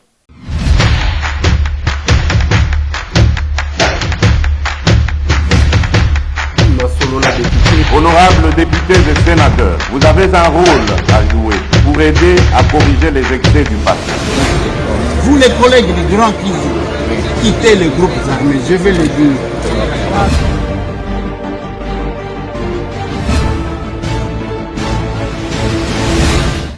Honorables députés et sénateurs, vous avez un rôle à jouer pour aider à corriger les excès du passé. Vous les collègues du Grand Kivu, quittez les groupes armés, je vais le dire.